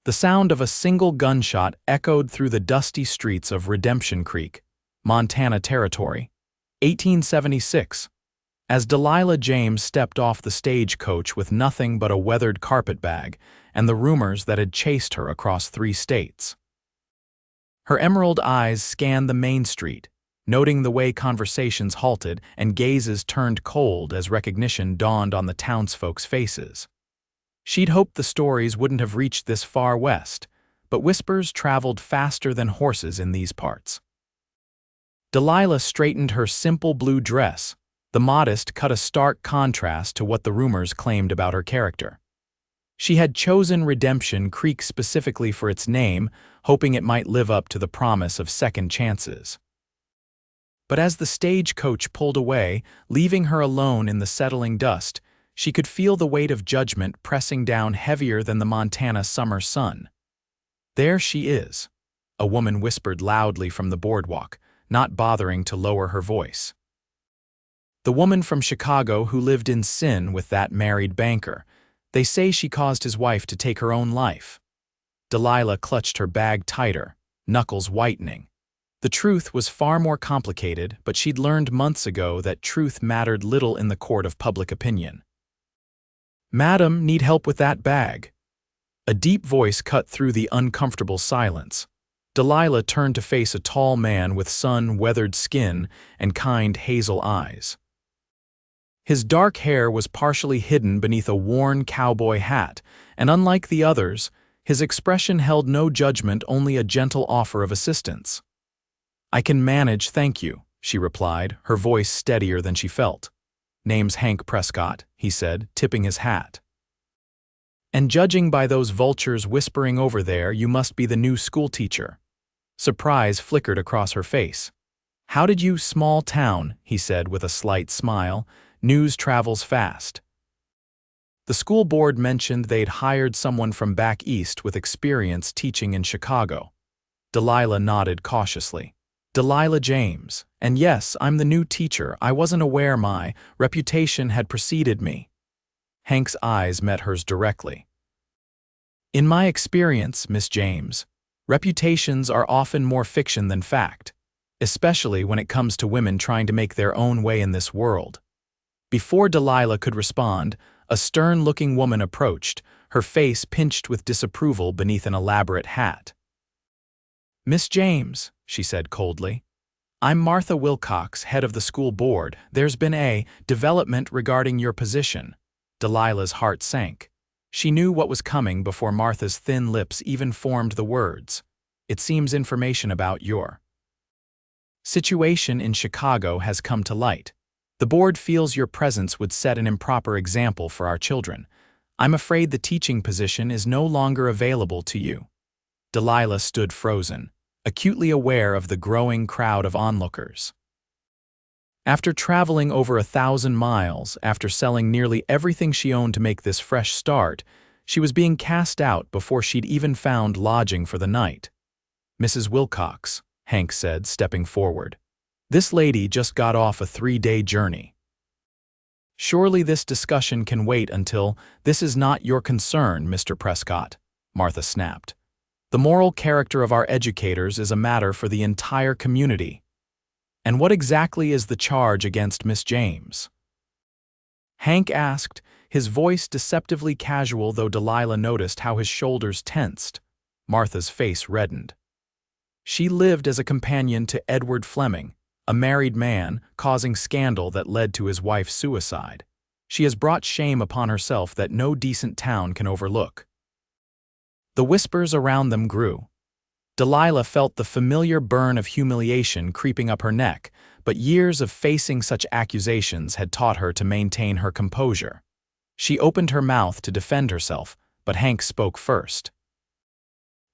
The sound of a single gunshot echoed through the dusty streets of Redemption Creek, Montana Territory, 1876, as Delilah James stepped off the stagecoach with nothing but a weathered carpetbag and the rumors that had chased her across 3 states. Her emerald eyes scanned the main street, noting the way conversations halted and gazes turned cold as recognition dawned on the townsfolk's faces. She'd hoped the stories wouldn't have reached this far west, but whispers traveled faster than horses in these parts. Delilah straightened her simple blue dress. The modest cut a stark contrast to what the rumors claimed about her character. She had chosen Redemption Creek specifically for its name, hoping it might live up to the promise of second chances. But as the stagecoach pulled away, leaving her alone in the settling dust, she could feel the weight of judgment pressing down heavier than the Montana summer sun. "There she is," a woman whispered loudly from the boardwalk, not bothering to lower her voice. "The woman from Chicago who lived in sin with that married banker. They say she caused his wife to take her own life." Delilah clutched her bag tighter, knuckles whitening. The truth was far more complicated, but she'd learned months ago that truth mattered little in the court of public opinion. "Madam, need help with that bag?" A deep voice cut through the uncomfortable silence. Delilah turned to face a tall man with sun-weathered skin and kind hazel eyes. His dark hair was partially hidden beneath a worn cowboy hat, and unlike the others, his expression held no judgment, only a gentle offer of assistance. "I can manage, thank you," she replied, her voice steadier than she felt. "Name's Hank Prescott," he said, tipping his hat. "And judging by those vultures whispering over there, you must be the new schoolteacher." Surprise flickered across her face. "How did you, small town," he said with a slight smile. "News travels fast." The school board mentioned they'd hired someone from back east with experience teaching in Chicago. Delilah nodded cautiously. "Delilah James. And yes, I'm the new teacher. I wasn't aware my reputation had preceded me." Hank's eyes met hers directly. "In my experience, Miss James, reputations are often more fiction than fact, especially when it comes to women trying to make their own way in this world." Before Delilah could respond, a stern-looking woman approached, her face pinched with disapproval beneath an elaborate hat. "Miss James," she said coldly, "I'm Martha Wilcox, head of the school board. There's been a development regarding your position." Delilah's heart sank. She knew what was coming before Martha's thin lips even formed the words. "It seems information about your situation in Chicago has come to light. The board feels your presence would set an improper example for our children. I'm afraid the teaching position is no longer available to you." Delilah stood frozen, acutely aware of the growing crowd of onlookers. After traveling over 1,000 miles, after selling nearly everything she owned to make this fresh start, she was being cast out before she'd even found lodging for the night. "Mrs. Wilcox," Hank said, stepping forward. "This lady just got off a 3-day journey." "Surely this discussion can wait until—" "This is not your concern, Mr. Prescott," Martha snapped. "The moral character of our educators is a matter for the entire community." "And what exactly is the charge against Miss James?" Hank asked, his voice deceptively casual, though Delilah noticed how his shoulders tensed. Martha's face reddened. "She lived as a companion to Edward Fleming, a married man, causing scandal that led to his wife's suicide. She has brought shame upon herself that no decent town can overlook." The whispers around them grew. Delilah felt the familiar burn of humiliation creeping up her neck, but years of facing such accusations had taught her to maintain her composure. She opened her mouth to defend herself, but Hank spoke first.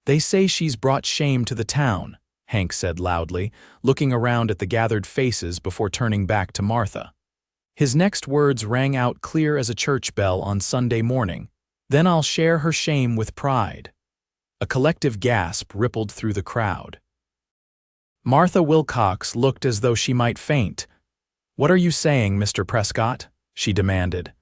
"They say she's brought shame to the town," Hank said loudly, looking around at the gathered faces before turning back to Martha. His next words rang out clear as a church bell on Sunday morning. "Then I'll share her shame with pride." A collective gasp rippled through the crowd. Martha Wilcox looked as though she might faint. "What are you saying, Mr. Prescott?" she demanded.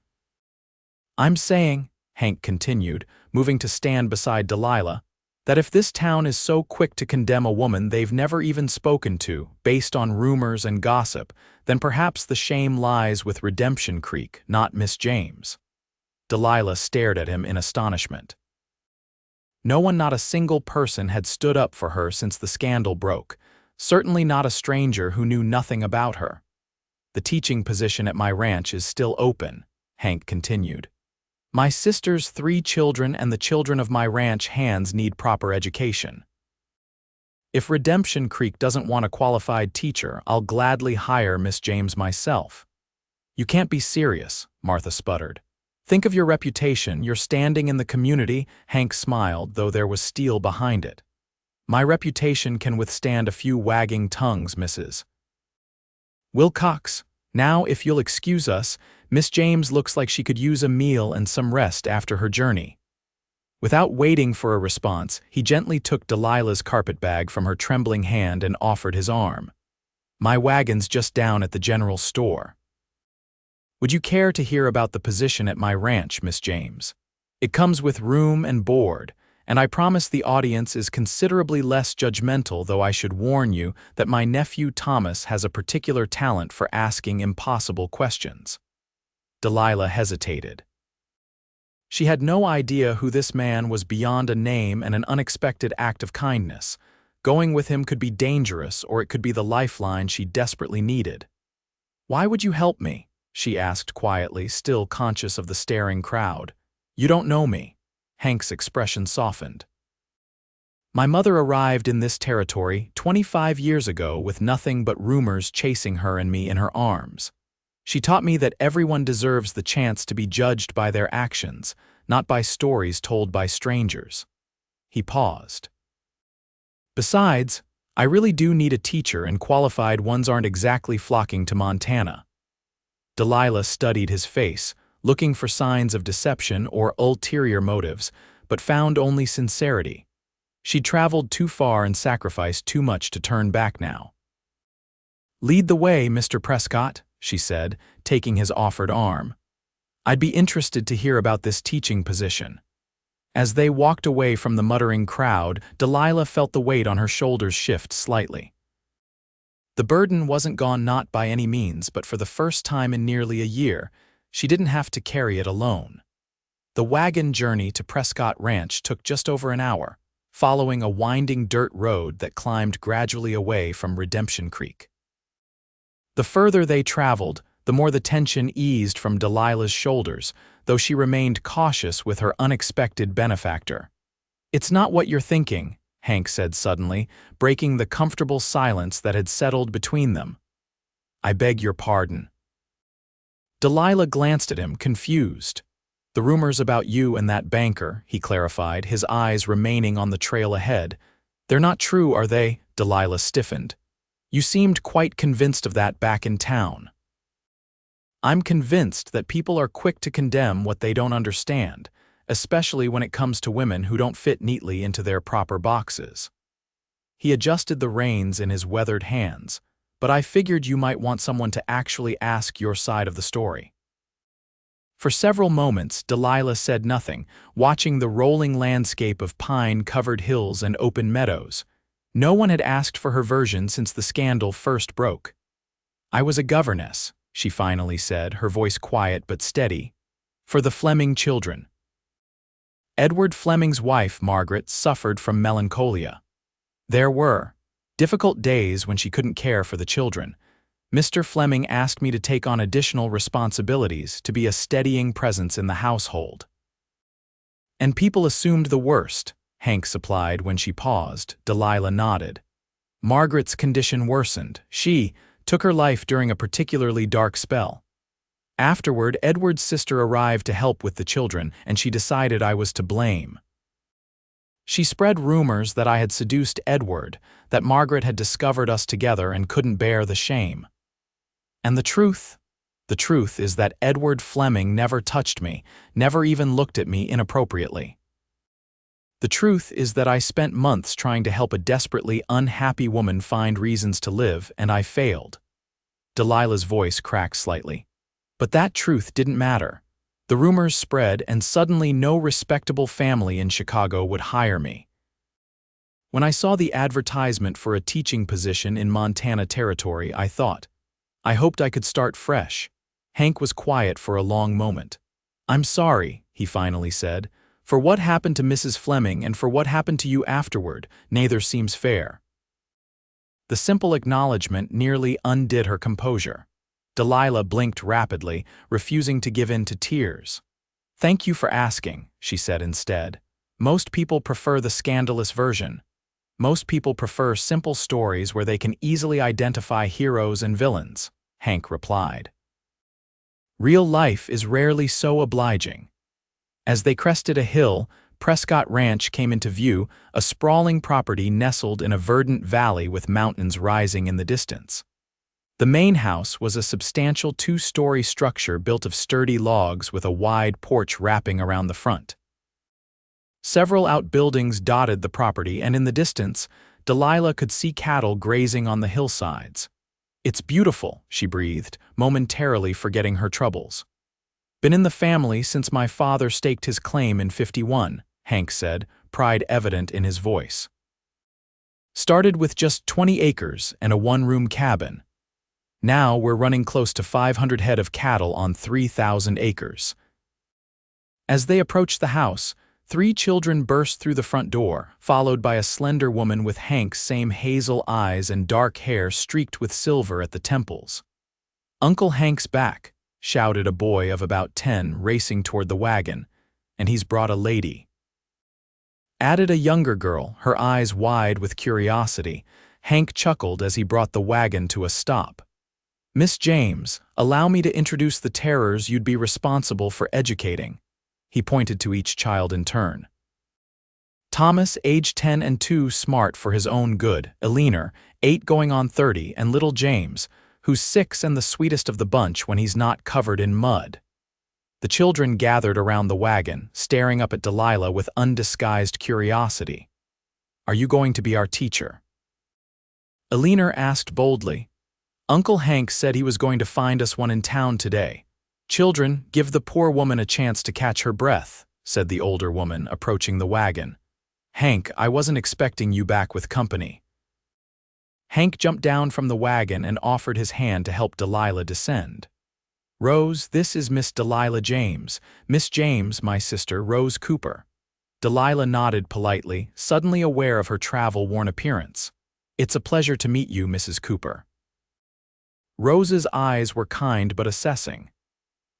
"I'm saying," Hank continued, moving to stand beside Delilah, "that if this town is so quick to condemn a woman they've never even spoken to, based on rumors and gossip, then perhaps the shame lies with Redemption Creek, not Miss James." Delilah stared at him in astonishment. No one, not a single person, had stood up for her since the scandal broke, certainly not a stranger who knew nothing about her. "The teaching position at my ranch is still open," Hank continued. "My sister's 3 children and the children of my ranch hands need proper education. If Redemption Creek doesn't want a qualified teacher, I'll gladly hire Miss James myself." "You can't be serious," Martha sputtered. "Think of your reputation, your standing in the community." Hank smiled, though there was steel behind it. "My reputation can withstand a few wagging tongues, Mrs. Wilcox. Now, if you'll excuse us, Miss James looks like she could use a meal and some rest after her journey." Without waiting for a response, he gently took Delilah's carpetbag from her trembling hand and offered his arm. "My wagon's just down at the general store. Would you care to hear about the position at my ranch, Miss James? It comes with room and board, and I promise the audience is considerably less judgmental, though I should warn you that my nephew Thomas has a particular talent for asking impossible questions." Delilah hesitated. She had no idea who this man was beyond a name and an unexpected act of kindness. Going with him could be dangerous, or it could be the lifeline she desperately needed. "Why would you help me?" she asked quietly, still conscious of the staring crowd. "You don't know me." Hank's expression softened. "My mother arrived in this territory 25 years ago with nothing but rumors chasing her and me in her arms. She taught me that everyone deserves the chance to be judged by their actions, not by stories told by strangers." He paused. "Besides, I really do need a teacher, and qualified ones aren't exactly flocking to Montana." Delilah studied his face, looking for signs of deception or ulterior motives, but found only sincerity. She'd traveled too far and sacrificed too much to turn back now. "Lead the way, Mr. Prescott," she said, taking his offered arm. "I'd be interested to hear about this teaching position." As they walked away from the muttering crowd, Delilah felt the weight on her shoulders shift slightly. The burden wasn't gone, not by any means, but for the first time in nearly a year, she didn't have to carry it alone. The wagon journey to Prescott Ranch took just over an hour, following a winding dirt road that climbed gradually away from Redemption Creek. The further they traveled, the more the tension eased from Delilah's shoulders, though she remained cautious with her unexpected benefactor. "It's not what you're thinking," Hank said suddenly, breaking the comfortable silence that had settled between them. "I beg your pardon." Delilah glanced at him, confused. "The rumors about you and that banker," he clarified, his eyes remaining on the trail ahead. "They're not true, are they?" Delilah stiffened. "You seemed quite convinced of that back in town." "I'm convinced that people are quick to condemn what they don't understand, especially when it comes to women who don't fit neatly into their proper boxes." He adjusted the reins in his weathered hands. "But I figured you might want someone to actually ask your side of the story." For several moments, Delilah said nothing, watching the rolling landscape of pine-covered hills and open meadows. No one had asked for her version since the scandal first broke. "I was a governess," she finally said, her voice quiet but steady, "for the Fleming children." Edward Fleming's wife, Margaret, suffered from melancholia. There were difficult days when she couldn't care for the children. "Mr. Fleming asked me to take on additional responsibilities, to be a steadying presence in the household." "And people assumed the worst," Hank supplied when she paused. Delilah nodded. "Margaret's condition worsened. She took her life during a particularly dark spell. Afterward, Edward's sister arrived to help with the children, and she decided I was to blame. She spread rumors that I had seduced Edward, that Margaret had discovered us together and couldn't bear the shame. And the truth is that Edward Fleming never touched me, never even looked at me inappropriately. The truth is that I spent months trying to help a desperately unhappy woman find reasons to live, and I failed." Delilah's voice cracked slightly. "But that truth didn't matter. The rumors spread, and suddenly no respectable family in Chicago would hire me. When I saw the advertisement for a teaching position in Montana Territory, I thought, I hoped I could start fresh. Hank was quiet for a long moment. "I'm sorry," he finally said, "for what happened to Mrs. Fleming and for what happened to you afterward. Neither seems fair." The simple acknowledgement nearly undid her composure. Delilah blinked rapidly, refusing to give in to tears. "Thank you for asking," she said instead. "Most people prefer the scandalous version. Most people prefer simple stories where they can easily identify heroes and villains," Hank replied. "Real life is rarely so obliging." As they crested a hill, Prescott Ranch came into view, a sprawling property nestled in a verdant valley with mountains rising in the distance. The main house was a substantial two-story structure built of sturdy logs with a wide porch wrapping around the front. Several outbuildings dotted the property, and in the distance, Delilah could see cattle grazing on the hillsides. "It's beautiful," she breathed, momentarily forgetting her troubles. "Been in the family since my father staked his claim in '51, Hank said, pride evident in his voice. "Started with just 20 acres and a one-room cabin. Now we're running close to 500 head of cattle on 3,000 acres. As they approached the house, 3 children burst through the front door, followed by a slender woman with Hank's same hazel eyes and dark hair streaked with silver at the temples. "Uncle Hank's back," shouted a boy of about 10 racing toward the wagon, "and he's brought a lady." Added a younger girl, her eyes wide with curiosity. Hank chuckled as he brought the wagon to a stop. "Miss James, allow me to introduce the terrors you'd be responsible for educating." He pointed to each child in turn. Thomas, age 10 and too smart for his own good, Eleanor, 8 going on 30, and little James, who's 6 and the sweetest of the bunch when he's not covered in mud. The children gathered around the wagon, staring up at Delilah with undisguised curiosity. "Are you going to be our teacher?" Eleanor asked boldly. "Uncle Hank said he was going to find us one in town today. Children, give the poor woman a chance to catch her breath," said the older woman, approaching the wagon. "Hank, I wasn't expecting you back with company." Hank jumped down from the wagon and offered his hand to help Delilah descend. "Rose, this is Miss Delilah James. Miss James, my sister, Rose Cooper." Delilah nodded politely, suddenly aware of her travel-worn appearance. "It's a pleasure to meet you, Mrs. Cooper." Rose's eyes were kind but assessing.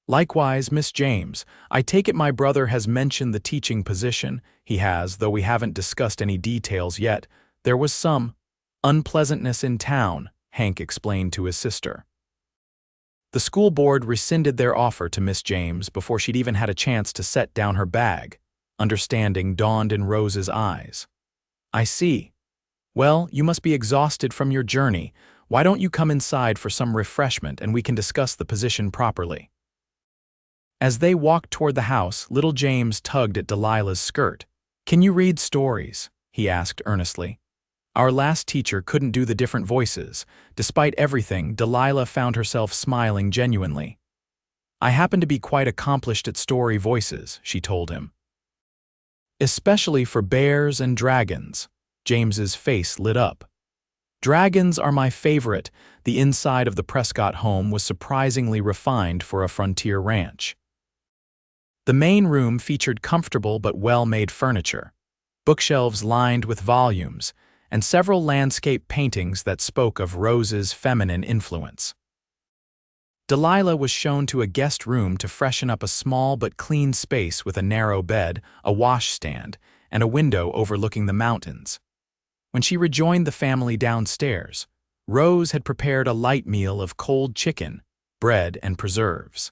"Likewise, Miss James, I take it my brother has mentioned the teaching position." "He has, though we haven't discussed any details yet. There was some unpleasantness in town," Hank explained to his sister. The school board rescinded their offer to Miss James before she'd even had a chance to set down her bag. Understanding dawned in Rose's eyes. "I see. Well, you must be exhausted from your journey. Why don't you come inside for some refreshment and we can discuss the position properly?" As they walked toward the house, little James tugged at Delilah's skirt. "Can you read stories?" he asked earnestly. Our last teacher couldn't do the different voices. Despite everything, Delilah found herself smiling genuinely. "I happen to be quite accomplished at story voices," she told him. "Especially for bears and dragons." James's face lit up. "Dragons are my favorite." The inside of the Prescott home was surprisingly refined for a frontier ranch. The main room featured comfortable but well-made furniture, bookshelves lined with volumes, and several landscape paintings that spoke of Rose's feminine influence. Delilah was shown to a guest room to freshen up a small but clean space with a narrow bed, a washstand, and a window overlooking the mountains. When she rejoined the family downstairs, Rose had prepared a light meal of cold chicken, bread, and preserves.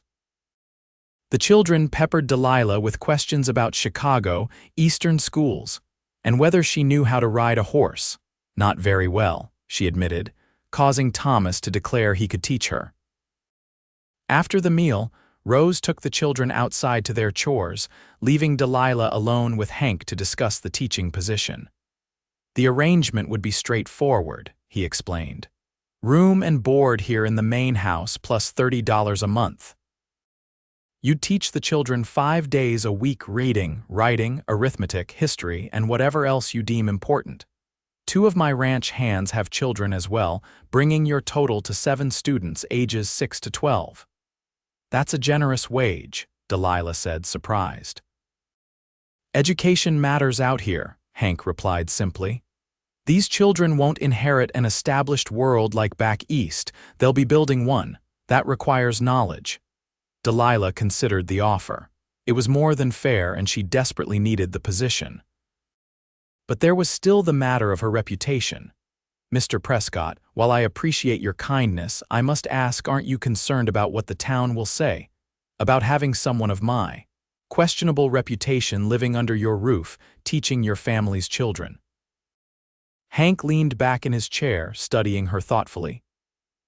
The children peppered Delilah with questions about Chicago, Eastern schools, and whether she knew how to ride a horse. "Not very well," she admitted, causing Thomas to declare he could teach her. After the meal, Rose took the children outside to their chores, leaving Delilah alone with Hank to discuss the teaching position. "The arrangement would be straightforward," he explained. "Room and board here in the main house plus $30 a month. You'd teach the children 5 days a week reading, writing, arithmetic, history, and whatever else you deem important. 2 of my ranch hands have children as well, bringing your total to 7 students ages 6 to 12. That's a generous wage, Delilah said, surprised. Education matters out here, Hank replied simply. These children won't inherit an established world like back east. They'll be building one. That requires knowledge. Delilah considered the offer. It was more than fair, and she desperately needed the position. But there was still the matter of her reputation. Mr. Prescott, while I appreciate your kindness, I must ask, aren't you concerned about what the town will say? About having someone of my questionable reputation living under your roof, teaching your family's children? Hank leaned back in his chair, studying her thoughtfully.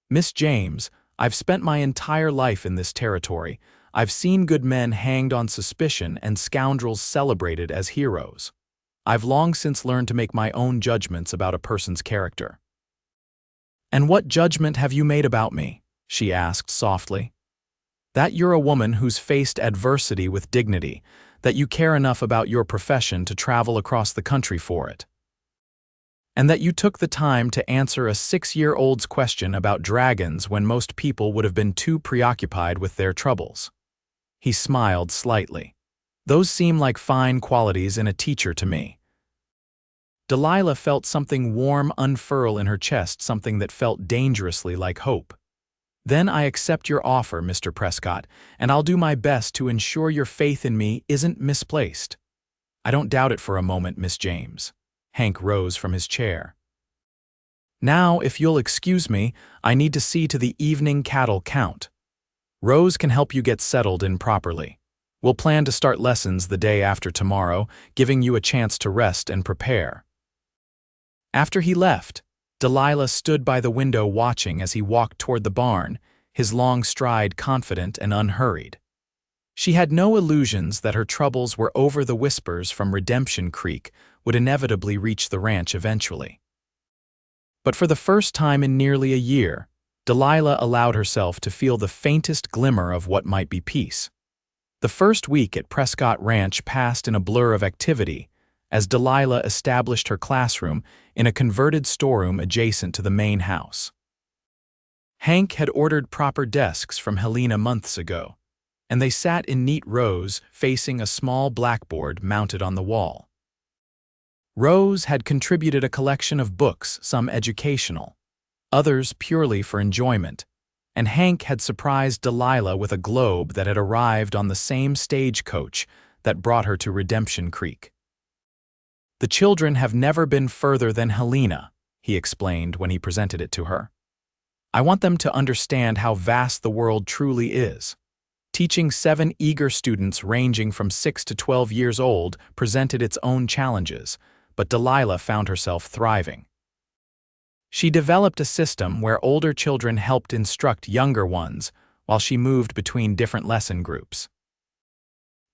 Miss James, I've spent my entire life in this territory. I've seen good men hanged on suspicion and scoundrels celebrated as heroes. I've long since learned to make my own judgments about a person's character. And what judgment have you made about me? She asked softly. That you're a woman who's faced adversity with dignity, that you care enough about your profession to travel across the country for it. And that you took the time to answer a 6-year-old's question about dragons when most people would have been too preoccupied with their troubles. He smiled slightly. Those seem like fine qualities in a teacher to me. Delilah felt something warm unfurl in her chest, something that felt dangerously like hope. Then I accept your offer, Mr. Prescott, and I'll do my best to ensure your faith in me isn't misplaced. I don't doubt it for a moment, Miss James. Hank rose from his chair. Now, if you'll excuse me, I need to see to the evening cattle count. Rose can help you get settled in properly. We'll plan to start lessons the day after tomorrow, giving you a chance to rest and prepare. After he left, Delilah stood by the window watching as he walked toward the barn, his long stride confident and unhurried. She had no illusions that her troubles were over. The whispers from Redemption Creek would inevitably reach the ranch eventually. But for the first time in nearly a year, Delilah allowed herself to feel the faintest glimmer of what might be peace. The first week at Prescott Ranch passed in a blur of activity, as Delilah established her classroom in a converted storeroom adjacent to the main house. Hank had ordered proper desks from Helena months ago, and they sat in neat rows facing a small blackboard mounted on the wall. Rose had contributed a collection of books, some educational, others purely for enjoyment, and Hank had surprised Delilah with a globe that had arrived on the same stagecoach that brought her to Redemption Creek. The children have never been further than Helena, he explained when he presented it to her. I want them to understand how vast the world truly is. Teaching 7 eager students ranging from 6 to 12 years old presented its own challenges, but Delilah found herself thriving. She developed a system where older children helped instruct younger ones while she moved between different lesson groups.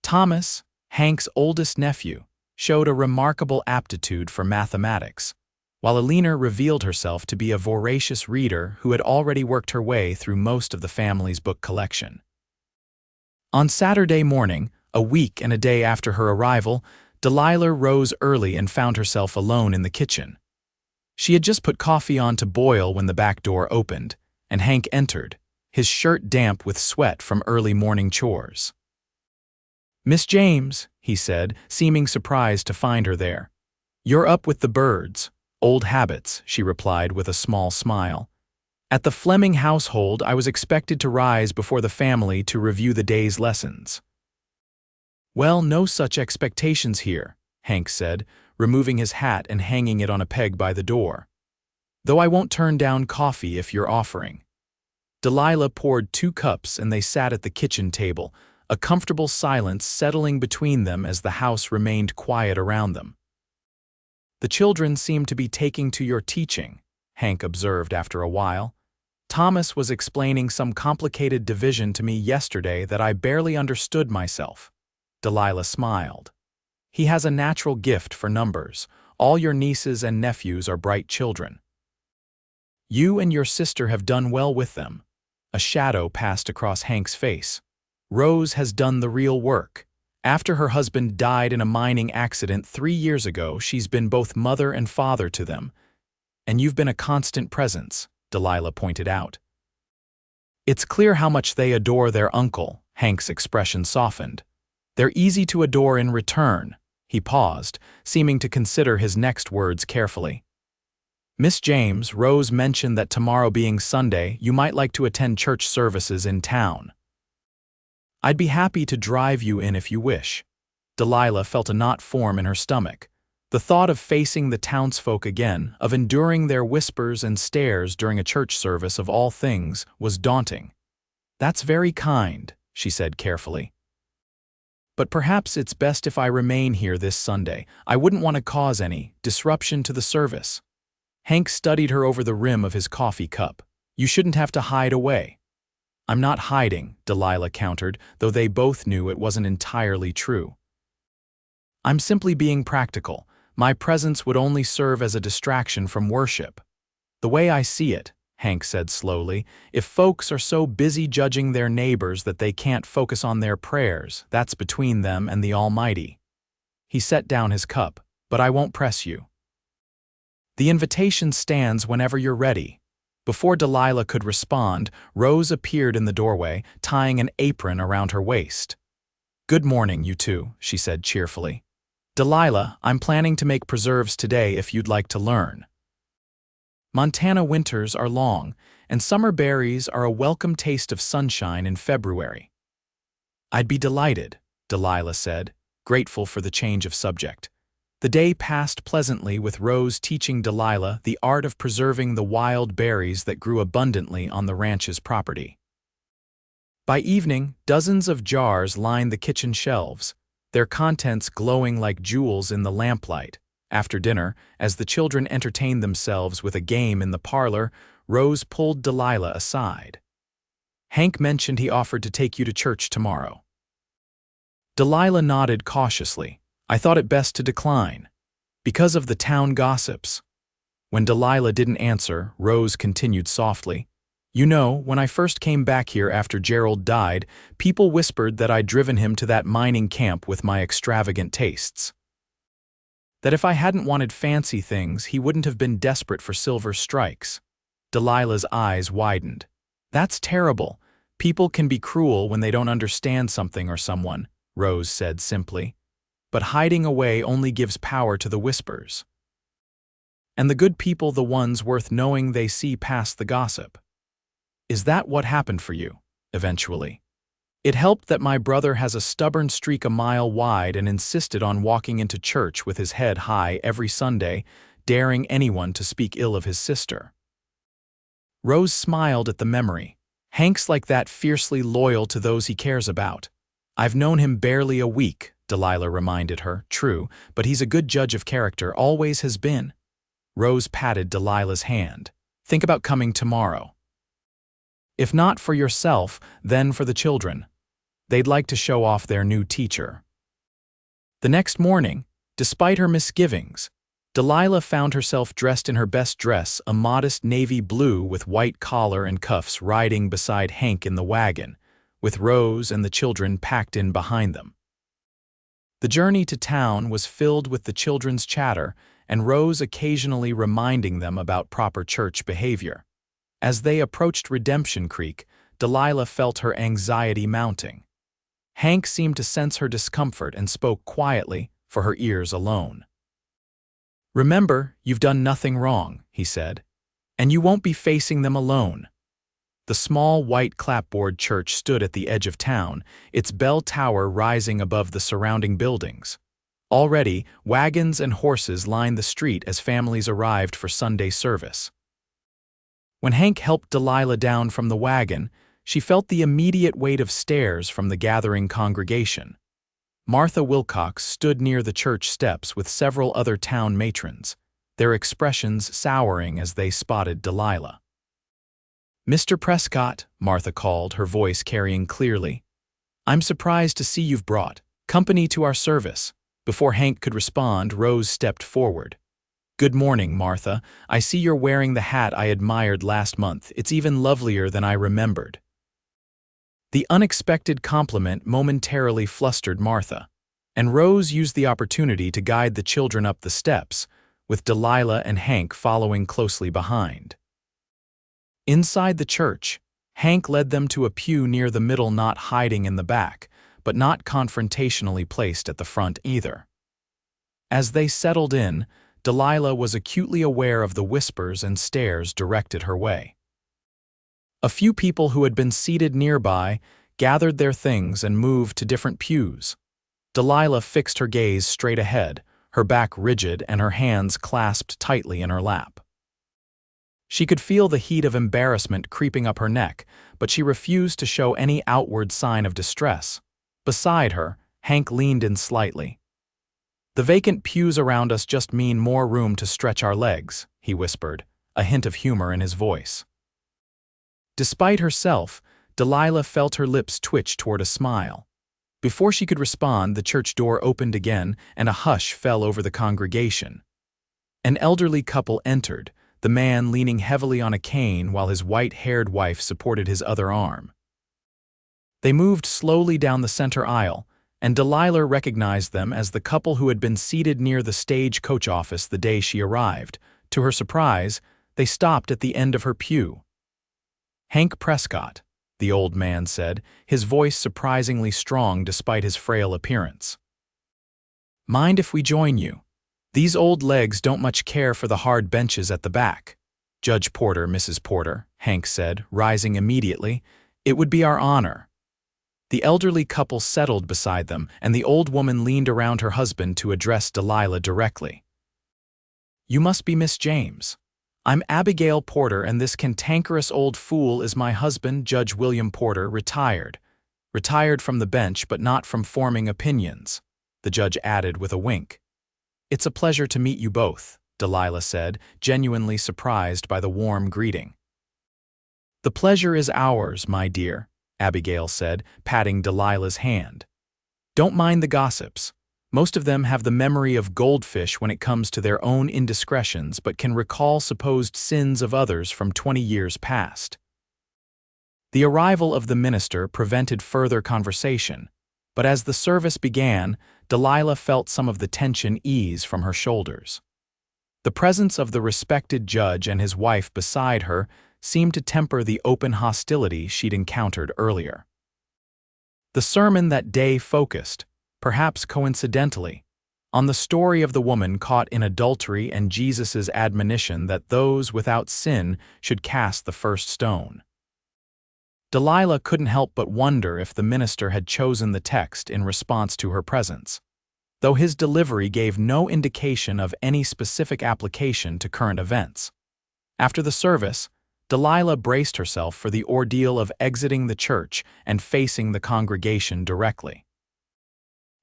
Thomas, Hank's oldest nephew, showed a remarkable aptitude for mathematics, while Alina revealed herself to be a voracious reader who had already worked her way through most of the family's book collection. On Saturday morning, a week and a day after her arrival, Delilah rose early and found herself alone in the kitchen. She had just put coffee on to boil when the back door opened, and Hank entered, his shirt damp with sweat from early morning chores. Miss James, he said, seeming surprised to find her there. You're up with the birds. Old habits, she replied with a small smile. At the Fleming household, I was expected to rise before the family to review the day's lessons. Well, no such expectations here, Hank said, removing his hat and hanging it on a peg by the door. Though I won't turn down coffee if you're offering. Delilah poured 2 cups and they sat at the kitchen table, a comfortable silence settling between them as the house remained quiet around them. The children seem to be taking to your teaching, Hank observed after a while. Thomas was explaining some complicated division to me yesterday that I barely understood myself. Delilah smiled. He has a natural gift for numbers. All your nieces and nephews are bright children. You and your sister have done well with them. A shadow passed across Hank's face. Rose has done the real work. After her husband died in a mining accident 3 years ago, she's been both mother and father to them. And you've been a constant presence, Delilah pointed out. It's clear how much they adore their uncle, Hank's expression softened. They're easy to adore in return. He paused, seeming to consider his next words carefully. Miss James, Rose mentioned that tomorrow being Sunday, you might like to attend church services in town. I'd be happy to drive you in if you wish. Delilah felt a knot form in her stomach. The thought of facing the townsfolk again, of enduring their whispers and stares during a church service of all things, was daunting. That's very kind, she said carefully. But perhaps it's best if I remain here this Sunday. I wouldn't want to cause any disruption to the service. Hank studied her over the rim of his coffee cup. You shouldn't have to hide away. I'm not hiding, Delilah countered, though they both knew it wasn't entirely true. I'm simply being practical. My presence would only serve as a distraction from worship. The way I see it, Hank said slowly, if folks are so busy judging their neighbors that they can't focus on their prayers, that's between them and the Almighty. He set down his cup, but I won't press you. The invitation stands whenever you're ready. Before Delilah could respond, Rose appeared in the doorway, tying an apron around her waist. Good morning, you two, she said cheerfully. Delilah, I'm planning to make preserves today if you'd like to learn. Montana winters are long, and summer berries are a welcome taste of sunshine in February. I'd be delighted, Delilah said, grateful for the change of subject. The day passed pleasantly with Rose teaching Delilah the art of preserving the wild berries that grew abundantly on the ranch's property. By evening, dozens of jars lined the kitchen shelves, their contents glowing like jewels in the lamplight. After dinner, as the children entertained themselves with a game in the parlor, Rose pulled Delilah aside. Hank mentioned he offered to take you to church tomorrow. Delilah nodded cautiously. I thought it best to decline. Because of the town gossips. When Delilah didn't answer, Rose continued softly. You know, when I first came back here after Gerald died, people whispered that I'd driven him to that mining camp with my extravagant tastes. That if I hadn't wanted fancy things, he wouldn't have been desperate for silver strikes. Delilah's eyes widened. That's terrible. People can be cruel when they don't understand something or someone, Rose said simply. But hiding away only gives power to the whispers. And the good people the ones worth knowing they see past the gossip. Is that what happened for you, eventually? It helped that my brother has a stubborn streak a mile wide and insisted on walking into church with his head high every Sunday, daring anyone to speak ill of his sister. Rose smiled at the memory. Hank's like that, fiercely loyal to those he cares about. I've known him barely a week, Delilah reminded her. True, but he's a good judge of character, always has been. Rose patted Delilah's hand. Think about coming tomorrow. If not for yourself, then for the children. They'd like to show off their new teacher. The next morning, despite her misgivings, Delilah found herself dressed in her best dress, a modest navy blue with white collar and cuffs, riding beside Hank in the wagon, with Rose and the children packed in behind them. The journey to town was filled with the children's chatter and Rose occasionally reminding them about proper church behavior. As they approached Redemption Creek, Delilah felt her anxiety mounting. Hank seemed to sense her discomfort and spoke quietly, for her ears alone. Remember, you've done nothing wrong, he said, and you won't be facing them alone. The small white clapboard church stood at the edge of town, its bell tower rising above the surrounding buildings. Already, wagons and horses lined the street as families arrived for Sunday service. When Hank helped Delilah down from the wagon, she felt the immediate weight of stares from the gathering congregation. Martha Wilcox stood near the church steps with several other town matrons, their expressions souring as they spotted Delilah. "Mr. Prescott," Martha called, her voice carrying clearly. "I'm surprised to see you've brought company to our service." Before Hank could respond, Rose stepped forward. "Good morning, Martha. I see you're wearing the hat I admired last month. It's even lovelier than I remembered." The unexpected compliment momentarily flustered Martha, and Rose used the opportunity to guide the children up the steps, with Delilah and Hank following closely behind. Inside the church, Hank led them to a pew near the middle, not hiding in the back, but not confrontationally placed at the front either. As they settled in, Delilah was acutely aware of the whispers and stares directed her way. A few people who had been seated nearby gathered their things and moved to different pews. Delilah fixed her gaze straight ahead, her back rigid and her hands clasped tightly in her lap. She could feel the heat of embarrassment creeping up her neck, but she refused to show any outward sign of distress. Beside her, Hank leaned in slightly. "The vacant pews around us just mean more room to stretch our legs," he whispered, a hint of humor in his voice. Despite herself, Delilah felt her lips twitch toward a smile. Before she could respond, the church door opened again and a hush fell over the congregation. An elderly couple entered, the man leaning heavily on a cane while his white-haired wife supported his other arm. They moved slowly down the center aisle, and Delilah recognized them as the couple who had been seated near the stagecoach office the day she arrived. To her surprise, they stopped at the end of her pew. "Hank Prescott," the old man said, his voice surprisingly strong despite his frail appearance. "Mind if we join you? These old legs don't much care for the hard benches at the back." "Judge Porter, Mrs. Porter," Hank said, rising immediately, "it would be our honor." The elderly couple settled beside them, and the old woman leaned around her husband to address Delilah directly. "You must be Miss James. I'm Abigail Porter, and this cantankerous old fool is my husband, Judge William Porter, retired. Retired from the bench, but not from forming opinions," the judge added with a wink. "It's a pleasure to meet you both," Delilah said, genuinely surprised by the warm greeting. "The pleasure is ours, my dear," Abigail said, patting Delilah's hand. "Don't mind the gossips. Most of them have the memory of goldfish when it comes to their own indiscretions, but can recall supposed sins of others from 20 years past." The arrival of the minister prevented further conversation, but as the service began, Delilah felt some of the tension ease from her shoulders. The presence of the respected judge and his wife beside her seemed to temper the open hostility she'd encountered earlier. The sermon that day focused, perhaps coincidentally, on the story of the woman caught in adultery and Jesus' admonition that those without sin should cast the first stone. Delilah couldn't help but wonder if the minister had chosen the text in response to her presence, though his delivery gave no indication of any specific application to current events. After the service, Delilah braced herself for the ordeal of exiting the church and facing the congregation directly.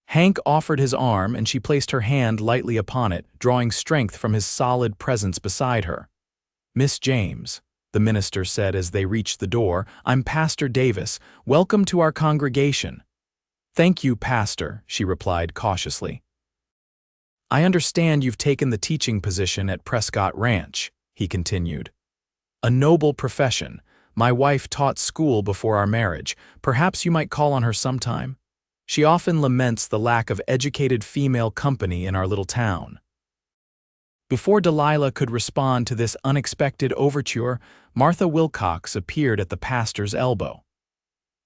Hank offered his arm and she placed her hand lightly upon it, drawing strength from his solid presence beside her. "Miss James," the minister said as they reached the door, "I'm Pastor Davis. Welcome to our congregation." "Thank you, Pastor," she replied cautiously. "I understand you've taken the teaching position at Prescott Ranch," he continued. "A noble profession. My wife taught school before our marriage. Perhaps you might call on her sometime. She often laments the lack of educated female company in our little town." Before Delilah could respond to this unexpected overture, Martha Wilcox appeared at the pastor's elbow.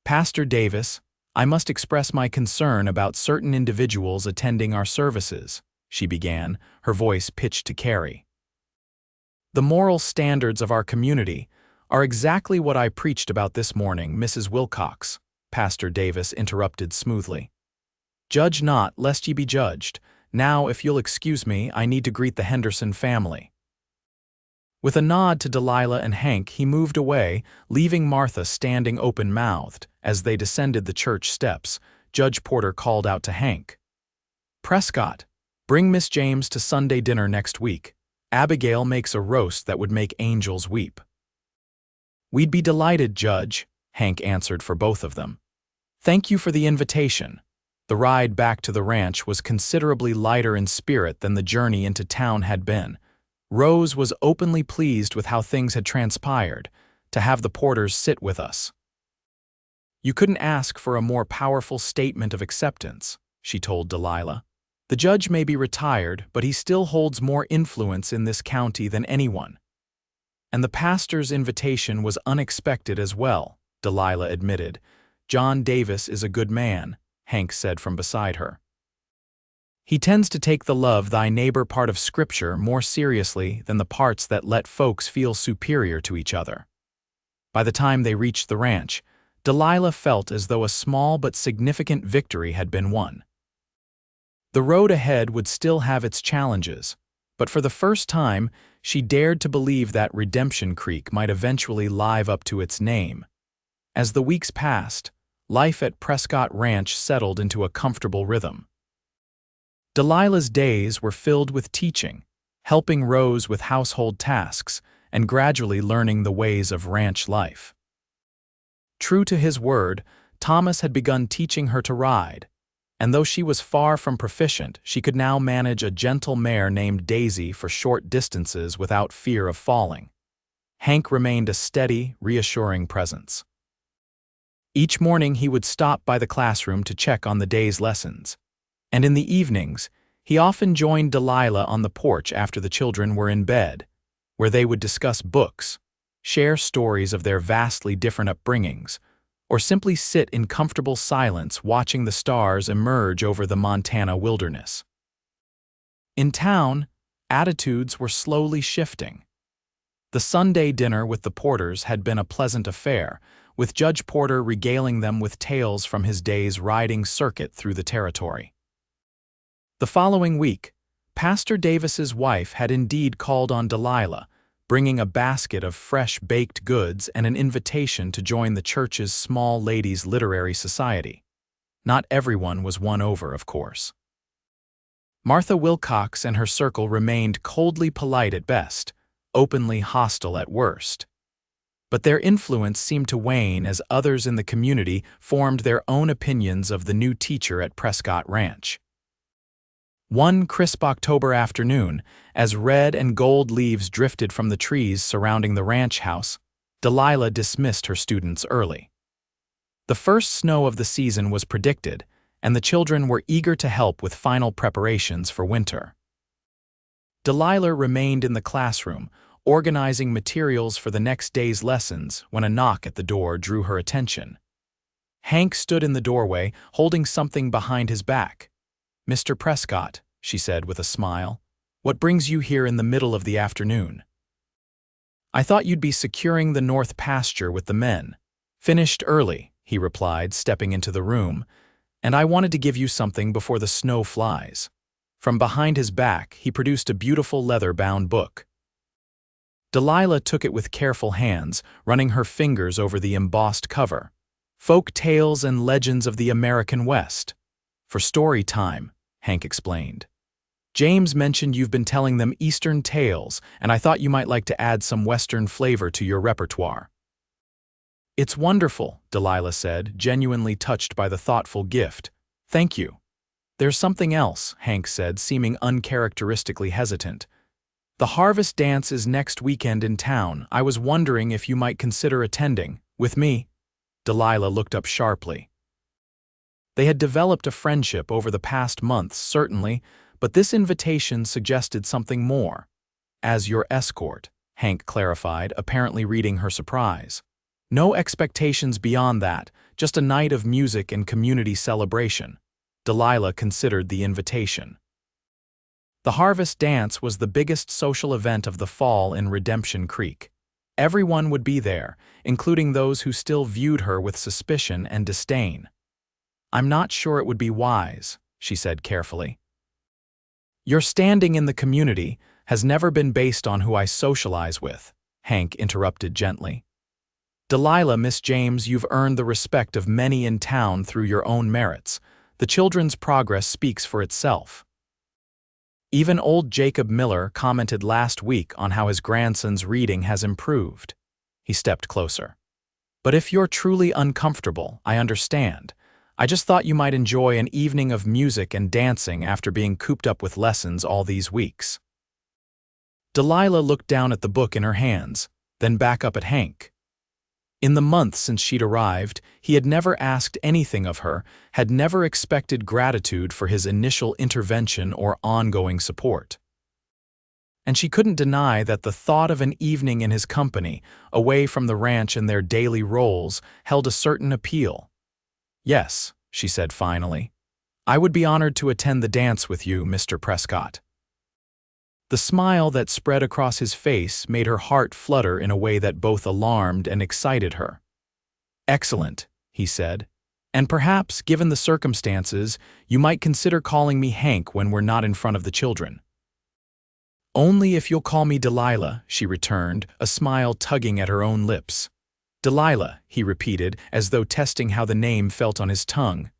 "Pastor Davis, I must express my concern about certain individuals attending our services," she began, her voice pitched to carry. "The moral standards of our community are exactly what I preached about this morning, Mrs. Wilcox," Pastor Davis interrupted smoothly. "Judge not, lest ye be judged. Now, if you'll excuse me, I need to greet the Henderson family." With a nod to Delilah and Hank, he moved away, leaving Martha standing open-mouthed. As they descended the church steps, Judge Porter called out to Hank, "Prescott, bring Miss James to Sunday dinner next week. Abigail makes a roast that would make angels weep." "We'd be delighted, Judge," Hank answered for both of them. "Thank you for the invitation." The ride back to the ranch was considerably lighter in spirit than the journey into town had been. Rose was openly pleased with how things had transpired. "To have the Porters sit with us." You couldn't ask for a more powerful statement of acceptance, she told Delilah. The judge may be retired, but he still holds more influence in this county than anyone. And the pastor's invitation was unexpected as well, Delilah admitted. John Davis is a good man, Hank said from beside her. He tends to take the love thy neighbor part of Scripture more seriously than the parts that let folks feel superior to each other. By the time they reached the ranch, Delilah felt as though a small but significant victory had been won. The road ahead would still have its challenges, but for the first time, she dared to believe that Redemption Creek might eventually live up to its name. As the weeks passed, life at Prescott Ranch settled into a comfortable rhythm. Delilah's days were filled with teaching, helping Rose with household tasks, and gradually learning the ways of ranch life. True to his word, Thomas had begun teaching her to ride, and though she was far from proficient, she could now manage a gentle mare named Daisy for short distances without fear of falling. Hank remained a steady, reassuring presence. Each morning he would stop by the classroom to check on the day's lessons, and in the evenings, he often joined Delilah on the porch after the children were in bed, where they would discuss books, share stories of their vastly different upbringings, or simply sit in comfortable silence watching the stars emerge over the Montana wilderness. In town, attitudes were slowly shifting. The Sunday dinner with the Porters had been a pleasant affair, with Judge Porter regaling them with tales from his day's riding circuit through the territory. The following week, Pastor Davis's wife had indeed called on Delilah, bringing a basket of fresh baked goods and an invitation to join the church's Small Ladies Literary Society. Not everyone was won over, of course. Martha Wilcox and her circle remained coldly polite at best, openly hostile at worst. But their influence seemed to wane as others in the community formed their own opinions of the new teacher at Prescott Ranch. One crisp October afternoon, as red and gold leaves drifted from the trees surrounding the ranch house, Delilah dismissed her students early. The first snow of the season was predicted, and the children were eager to help with final preparations for winter. Delilah remained in the classroom, organizing materials for the next day's lessons when a knock at the door drew her attention. Hank stood in the doorway, holding something behind his back. "Mr. Prescott," she said with a smile, "what brings you here in the middle of the afternoon?" "I thought you'd be securing the north pasture with the men. Finished early," he replied, stepping into the room, "and I wanted to give you something before the snow flies." From behind his back, he produced a beautiful leather-bound book. Delilah took it with careful hands, running her fingers over the embossed cover. "Folk Tales and Legends of the American West. For story time," Hank explained. "James mentioned you've been telling them Eastern tales, and I thought you might like to add some Western flavor to your repertoire." "It's wonderful," Delilah said, genuinely touched by the thoughtful gift. "Thank you." "There's something else," Hank said, seeming uncharacteristically hesitant. "The harvest dance is next weekend in town. I was wondering if you might consider attending, with me." Delilah looked up sharply. They had developed a friendship over the past months, certainly, but this invitation suggested something more. "As your escort," Hank clarified, apparently reading her surprise. "No expectations beyond that, just a night of music and community celebration." Delilah considered the invitation. The harvest dance was the biggest social event of the fall in Redemption Creek. Everyone would be there, including those who still viewed her with suspicion and disdain. "I'm not sure it would be wise," she said carefully. "Your standing in the community has never been based on who I socialize with," Hank interrupted gently. "Delilah, Miss James, you've earned the respect of many in town through your own merits. The children's progress speaks for itself." Even old Jacob Miller commented last week on how his grandson's reading has improved. He stepped closer. "But if you're truly uncomfortable, I understand. I just thought you might enjoy an evening of music and dancing after being cooped up with lessons all these weeks." Delilah looked down at the book in her hands, then back up at Hank. In the month since she'd arrived, he had never asked anything of her, had never expected gratitude for his initial intervention or ongoing support. And she couldn't deny that the thought of an evening in his company, away from the ranch and their daily roles, held a certain appeal. "Yes," she said finally. "I would be honored to attend the dance with you, Mr. Prescott." The smile that spread across his face made her heart flutter in a way that both alarmed and excited her. "Excellent," he said. "And perhaps, given the circumstances, you might consider calling me Hank when we're not in front of the children." "Only if you'll call me Delilah," she returned, a smile tugging at her own lips. "Delilah," he repeated, as though testing how the name felt on his tongue.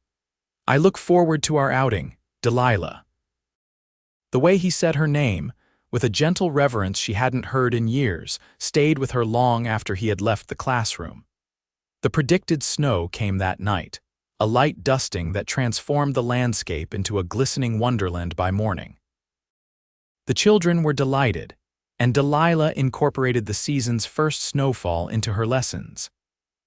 "I look forward to our outing, Delilah." The way he said her name, with a gentle reverence she hadn't heard in years, stayed with her long after he had left the classroom. The predicted snow came that night, a light dusting that transformed the landscape into a glistening wonderland by morning. The children were delighted, and Delilah incorporated the season's first snowfall into her lessons.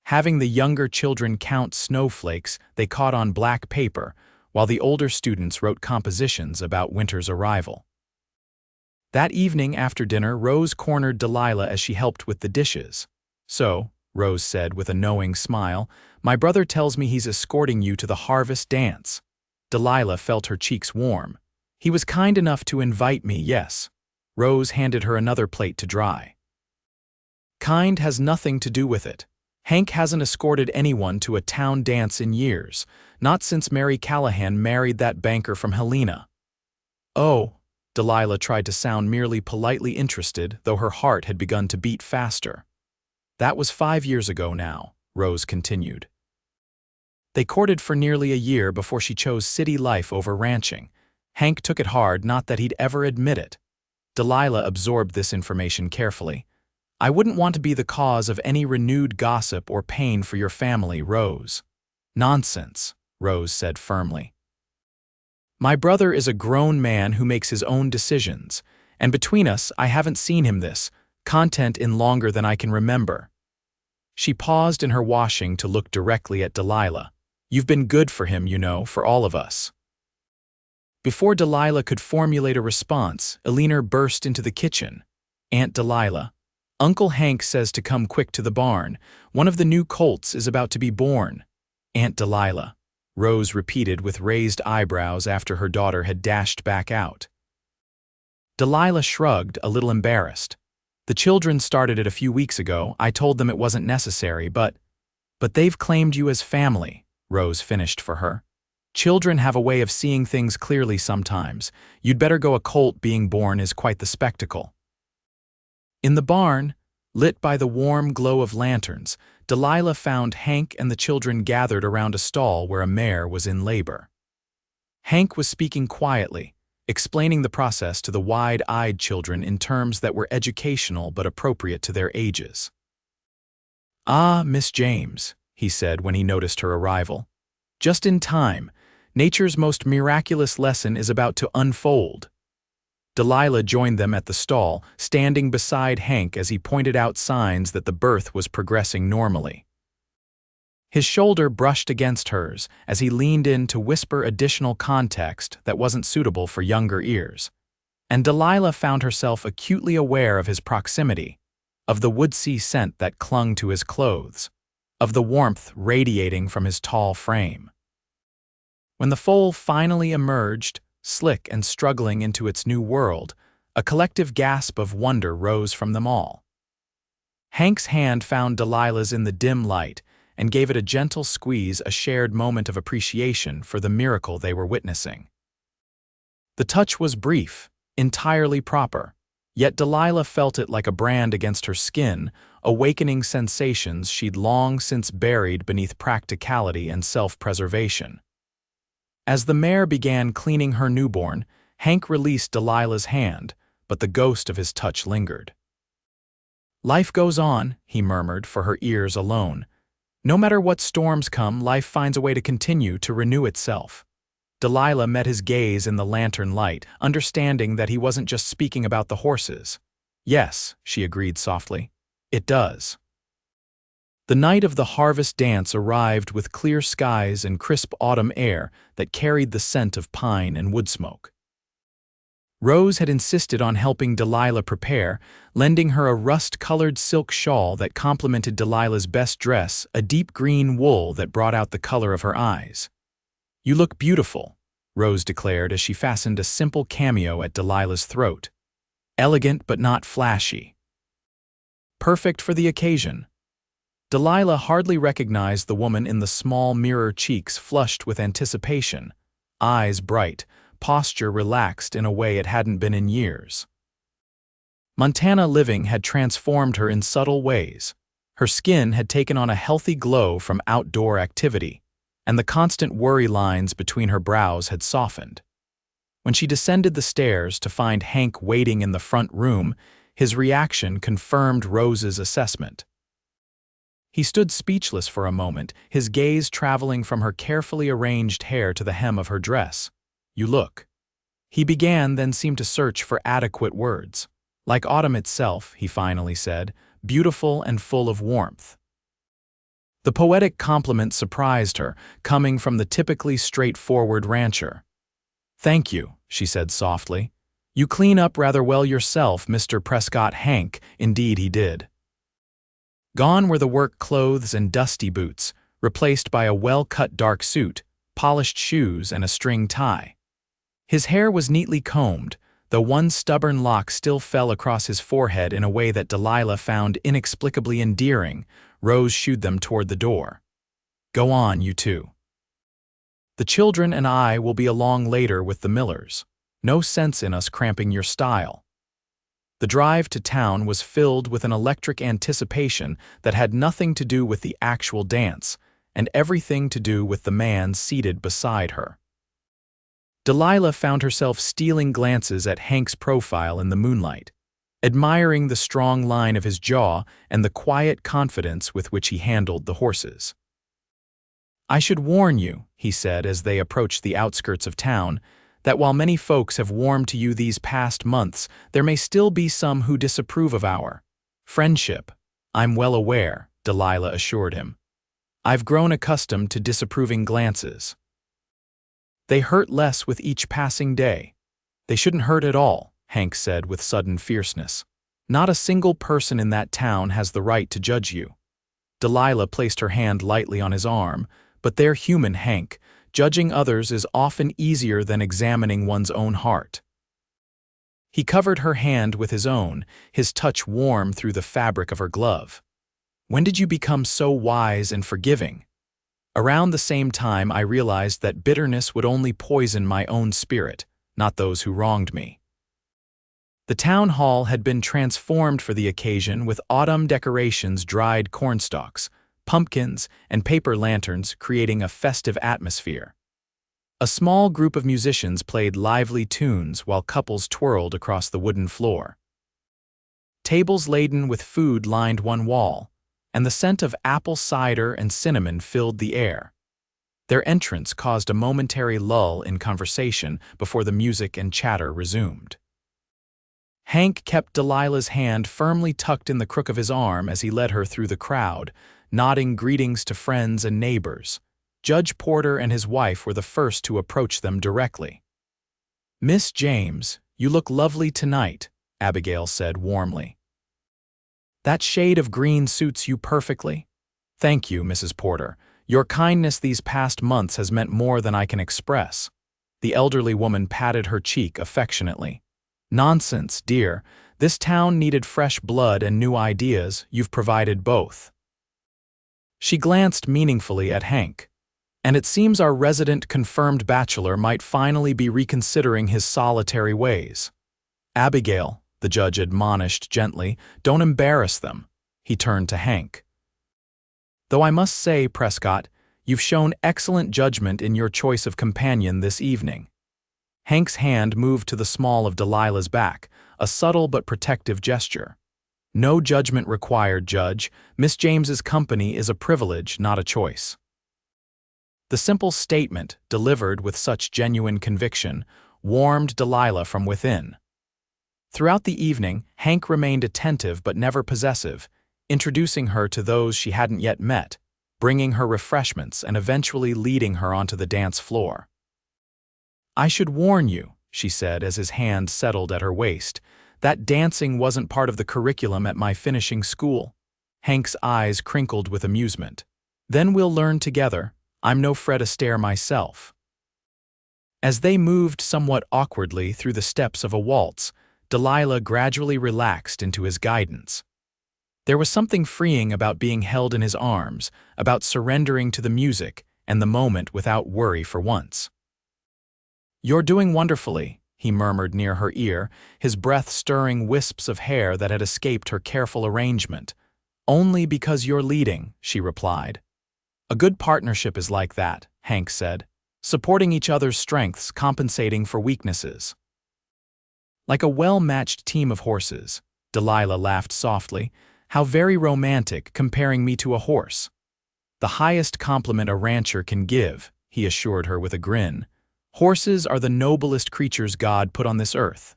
Having the younger children count snowflakes they caught on black paper, while the older students wrote compositions about winter's arrival. That evening after dinner, Rose cornered Delilah as she helped with the dishes. "So," Rose said with a knowing smile, "my brother tells me he's escorting you to the harvest dance." Delilah felt her cheeks warm. "He was kind enough to invite me, yes." Rose handed her another plate to dry. "Kind has nothing to do with it. Hank hasn't escorted anyone to a town dance in years, not since Mary Callahan married that banker from Helena." "Oh," Delilah tried to sound merely politely interested, though her heart had begun to beat faster. "That was 5 years ago now," Rose continued. "They courted for nearly a year before she chose city life over ranching. Hank took it hard, not that he'd ever admit it." Delilah absorbed this information carefully. "I wouldn't want to be the cause of any renewed gossip or pain for your family, Rose." "Nonsense," Rose said firmly. "My brother is a grown man who makes his own decisions, and between us I haven't seen him this content in longer than I can remember." She paused in her washing to look directly at Delilah. "You've been good for him, you know, for all of us." Before Delilah could formulate a response, Eleanor burst into the kitchen. "Aunt Delilah, Uncle Hank says to come quick to the barn. One of the new colts is about to be born." "Aunt Delilah," Rose repeated with raised eyebrows after her daughter had dashed back out. Delilah shrugged, a little embarrassed. "The children started it a few weeks ago. I told them it wasn't necessary, but they've claimed you as family," Rose finished for her. "Children have a way of seeing things clearly sometimes. You'd better go. A colt being born is quite the spectacle." In the barn, lit by the warm glow of lanterns, Delilah found Hank and the children gathered around a stall where a mare was in labor. Hank was speaking quietly, explaining the process to the wide-eyed children in terms that were educational but appropriate to their ages. "Ah, Miss James," he said when he noticed her arrival. "Just in time. Nature's most miraculous lesson is about to unfold." Delilah joined them at the stall, standing beside Hank as he pointed out signs that the birth was progressing normally. His shoulder brushed against hers as he leaned in to whisper additional context that wasn't suitable for younger ears. And Delilah found herself acutely aware of his proximity, of the woodsy scent that clung to his clothes, of the warmth radiating from his tall frame. When the foal finally emerged, slick and struggling into its new world, a collective gasp of wonder rose from them all. Hank's hand found Delilah's in the dim light and gave it a gentle squeeze, a shared moment of appreciation for the miracle they were witnessing. The touch was brief, entirely proper, yet Delilah felt it like a brand against her skin, awakening sensations she'd long since buried beneath practicality and self-preservation. As the mare began cleaning her newborn, Hank released Delilah's hand, but the ghost of his touch lingered. "Life goes on," he murmured, for her ears alone. "No matter what storms come, life finds a way to continue, to renew itself." Delilah met his gaze in the lantern light, understanding that he wasn't just speaking about the horses. "Yes," she agreed softly, "it does." The night of the harvest dance arrived with clear skies and crisp autumn air that carried the scent of pine and wood smoke. Rose had insisted on helping Delilah prepare, lending her a rust-colored silk shawl that complemented Delilah's best dress, a deep green wool that brought out the color of her eyes. "You look beautiful," Rose declared as she fastened a simple cameo at Delilah's throat. "Elegant but not flashy. Perfect for the occasion." Delilah hardly recognized the woman in the small mirror, cheeks flushed with anticipation, eyes bright, posture relaxed in a way it hadn't been in years. Montana living had transformed her in subtle ways. Her skin had taken on a healthy glow from outdoor activity, and the constant worry lines between her brows had softened. When she descended the stairs to find Hank waiting in the front room, his reaction confirmed Rose's assessment. He stood speechless for a moment, his gaze traveling from her carefully arranged hair to the hem of her dress. "You look." He began, then seemed to search for adequate words. "Like autumn itself," he finally said, "beautiful and full of warmth." The poetic compliment surprised her, coming from the typically straightforward rancher. "Thank you," she said softly. "You clean up rather well yourself, Mr. Prescott." Hank, indeed he did. Gone were the work clothes and dusty boots, replaced by a well-cut dark suit, polished shoes, and a string tie. His hair was neatly combed, though one stubborn lock still fell across his forehead in a way that Delilah found inexplicably endearing. Rose shooed them toward the door. "Go on, you two. The children and I will be along later with the Millers. No sense in us cramping your style." The drive to town was filled with an electric anticipation that had nothing to do with the actual dance, and everything to do with the man seated beside her. Delilah found herself stealing glances at Hank's profile in the moonlight, admiring the strong line of his jaw and the quiet confidence with which he handled the horses. "I should warn you," he said as they approached the outskirts of town, "that while many folks have warmed to you these past months, there may still be some who disapprove of our friendship." "I'm well aware," Delilah assured him. "I've grown accustomed to disapproving glances. They hurt less with each passing day." "They shouldn't hurt at all," Hank said with sudden fierceness. "Not a single person in that town has the right to judge you." Delilah placed her hand lightly on his arm. "But they're human, Hank. Judging others is often easier than examining one's own heart." He covered her hand with his own, his touch warm through the fabric of her glove. "When did you become so wise and forgiving?" "Around the same time I realized that bitterness would only poison my own spirit, not those who wronged me." The town hall had been transformed for the occasion with autumn decorations, dried cornstalks, pumpkins, and paper lanterns creating a festive atmosphere. A small group of musicians played lively tunes while couples twirled across the wooden floor. Tables laden with food lined one wall, and the scent of apple cider and cinnamon filled the air. Their entrance caused a momentary lull in conversation before the music and chatter resumed. Hank kept Delilah's hand firmly tucked in the crook of his arm as he led her through the crowd, nodding greetings to friends and neighbors. Judge Porter and his wife were the first to approach them directly. "Miss James, you look lovely tonight," Abigail said warmly. "That shade of green suits you perfectly." "Thank you, Mrs. Porter. Your kindness these past months has meant more than I can express." The elderly woman patted her cheek affectionately. "Nonsense, dear. This town needed fresh blood and new ideas. You've provided both." She glanced meaningfully at Hank. "And it seems our resident confirmed bachelor might finally be reconsidering his solitary ways." "Abigail," the judge admonished gently, "don't embarrass them." He turned to Hank. "Though I must say, Prescott, you've shown excellent judgment in your choice of companion this evening." Hank's hand moved to the small of Delilah's back, a subtle but protective gesture. "No judgment required, Judge. Miss James's company is a privilege, not a choice." The simple statement, delivered with such genuine conviction, warmed Delilah from within. Throughout the evening, Hank remained attentive but never possessive, introducing her to those she hadn't yet met, bringing her refreshments and eventually leading her onto the dance floor. "I should warn you," she said as his hand settled at her waist, "that dancing wasn't part of the curriculum at my finishing school." Hank's eyes crinkled with amusement. "Then we'll learn together. I'm no Fred Astaire myself." As they moved somewhat awkwardly through the steps of a waltz, Delilah gradually relaxed into his guidance. There was something freeing about being held in his arms, about surrendering to the music and the moment without worry for once. "You're doing wonderfully," he murmured near her ear, his breath stirring wisps of hair that had escaped her careful arrangement. "Only because you're leading," she replied. "A good partnership is like that," Hank said, "supporting each other's strengths, compensating for weaknesses." "Like a well-matched team of horses," Delilah laughed softly. "How very romantic, comparing me to a horse." "The highest compliment a rancher can give," he assured her with a grin. "Horses are the noblest creatures God put on this earth."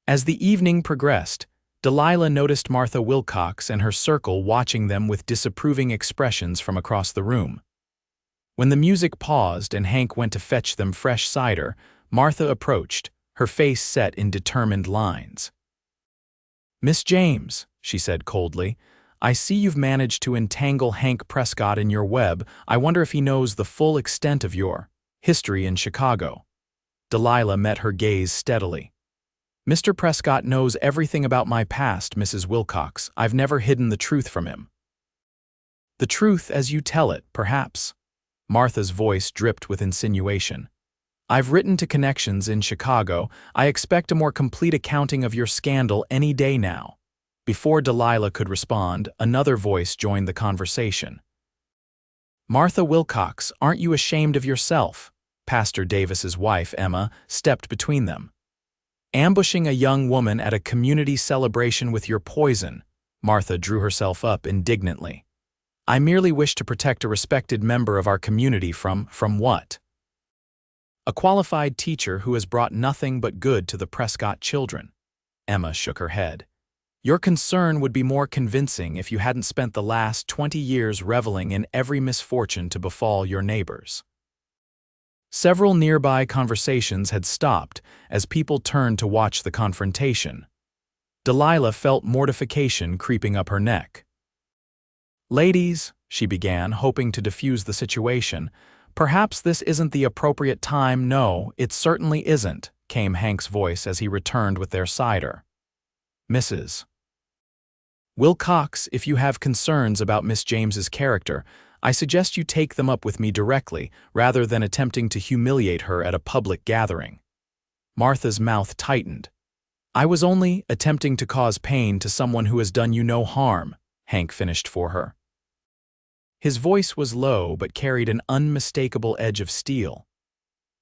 As the evening progressed, Delilah noticed Martha Wilcox and her circle watching them with disapproving expressions from across the room. When the music paused and Hank went to fetch them fresh cider, Martha approached, her face set in determined lines. "Miss James," she said coldly, "I see you've managed to entangle Hank Prescott in your web. I wonder if he knows the full extent of your history in Chicago." Delilah met her gaze steadily. "Mr. Prescott knows everything about my past, Mrs. Wilcox. I've never hidden the truth from him." "The truth as you tell it, perhaps." Martha's voice dripped with insinuation. "I've written to connections in Chicago. I expect a more complete accounting of your scandal any day now." Before Delilah could respond, another voice joined the conversation. "Martha Wilcox, aren't you ashamed of yourself?" Pastor Davis's wife, Emma, stepped between them. "Ambushing a young woman at a community celebration with your poison," Martha drew herself up indignantly. "I merely wish to protect a respected member of our community from what? A qualified teacher who has brought nothing but good to the Prescott children." Emma shook her head. "Your concern would be more convincing if you hadn't spent the last 20 years reveling in every misfortune to befall your neighbors." Several nearby conversations had stopped as people turned to watch the confrontation. Delilah felt mortification creeping up her neck. "Ladies," she began, hoping to diffuse the situation, "perhaps this isn't the appropriate time." "No, it certainly isn't," came Hank's voice as he returned with their cider. "Mrs. Wilcox, if you have concerns about Miss James's character, I suggest you take them up with me directly, rather than attempting to humiliate her at a public gathering." Martha's mouth tightened. "I was only attempting to cause pain to someone who has done you no harm," Hank finished for her. His voice was low but carried an unmistakable edge of steel.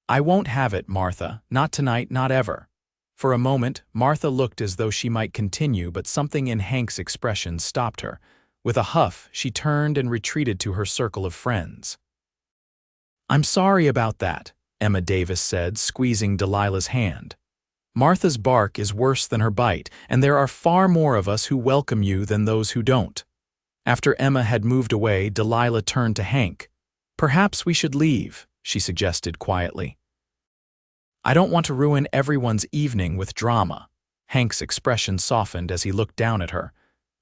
"I won't have it, Martha, not tonight, not ever." For a moment, Martha looked as though she might continue, but something in Hank's expression stopped her. With a huff, she turned and retreated to her circle of friends. "I'm sorry about that," Emma Davis said, squeezing Delilah's hand. "Martha's bark is worse than her bite, and there are far more of us who welcome you than those who don't." After Emma had moved away, Delilah turned to Hank. "Perhaps we should leave," she suggested quietly. "I don't want to ruin everyone's evening with drama." Hank's expression softened as he looked down at her.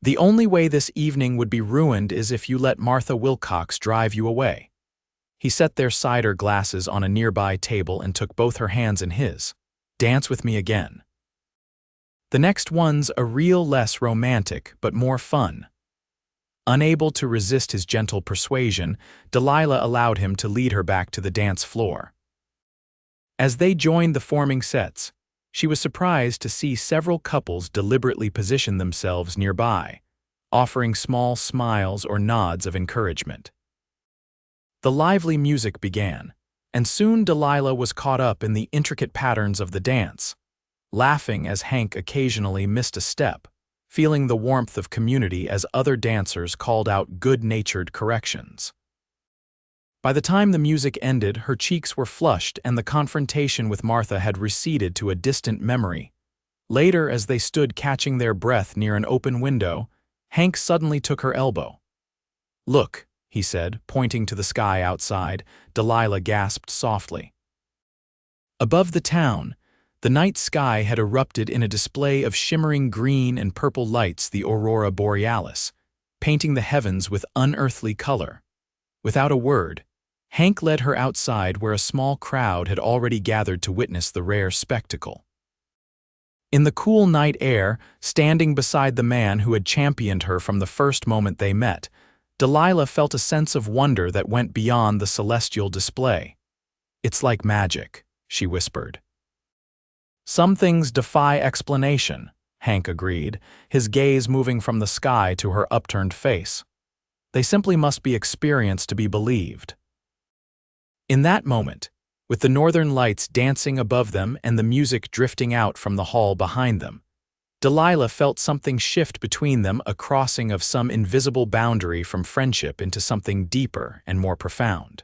"The only way this evening would be ruined is if you let Martha Wilcox drive you away." He set their cider glasses on a nearby table and took both her hands in his. "Dance with me again." "The next one's a real less romantic, but more fun." Unable to resist his gentle persuasion, Delilah allowed him to lead her back to the dance floor. As they joined the forming sets, she was surprised to see several couples deliberately position themselves nearby, offering small smiles or nods of encouragement. The lively music began, and soon Delilah was caught up in the intricate patterns of the dance, laughing as Hank occasionally missed a step, feeling the warmth of community as other dancers called out good-natured corrections. By the time the music ended, her cheeks were flushed and the confrontation with Martha had receded to a distant memory. Later, as they stood catching their breath near an open window, Hank suddenly took her elbow. "Look," he said, pointing to the sky outside. Delilah gasped softly. Above the town, the night sky had erupted in a display of shimmering green and purple lights, the aurora borealis, painting the heavens with unearthly color. Without a word, Hank led her outside where a small crowd had already gathered to witness the rare spectacle. In the cool night air, standing beside the man who had championed her from the first moment they met, Delilah felt a sense of wonder that went beyond the celestial display. "It's like magic," she whispered. "Some things defy explanation," Hank agreed, his gaze moving from the sky to her upturned face. "They simply must be experienced to be believed." In that moment, with the northern lights dancing above them and the music drifting out from the hall behind them, Delilah felt something shift between them, a crossing of some invisible boundary from friendship into something deeper and more profound.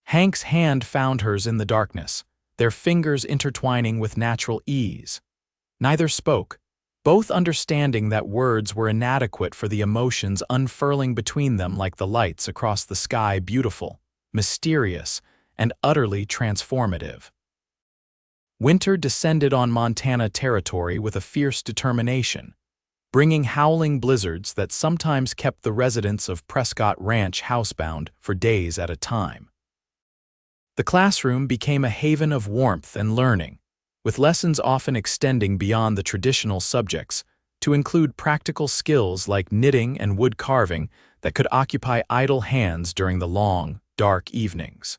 Hank's hand found hers in the darkness, their fingers intertwining with natural ease. Neither spoke, both understanding that words were inadequate for the emotions unfurling between them like the lights across the sky, beautiful, mysterious, and utterly transformative. Winter descended on Montana territory with a fierce determination, bringing howling blizzards that sometimes kept the residents of Prescott Ranch housebound for days at a time. The classroom became a haven of warmth and learning, with lessons often extending beyond the traditional subjects to include practical skills like knitting and wood carving that could occupy idle hands during the long, dark evenings.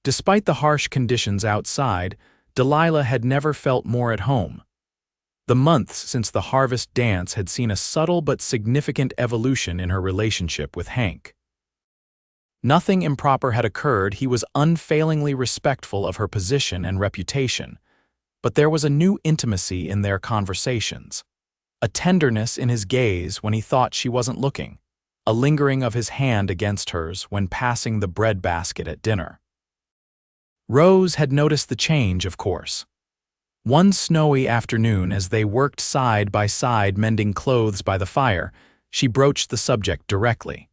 Despite the harsh conditions outside, Delilah had never felt more at home. The months since the harvest dance had seen a subtle but significant evolution in her relationship with Hank. Nothing improper had occurred. He was unfailingly respectful of her position and reputation, but there was a new intimacy in their conversations, a tenderness in his gaze when he thought she wasn't looking, a lingering of his hand against hers when passing the bread basket at dinner. Rose had noticed the change, of course. One snowy afternoon, as they worked side by side mending clothes by the fire, she broached the subject directly.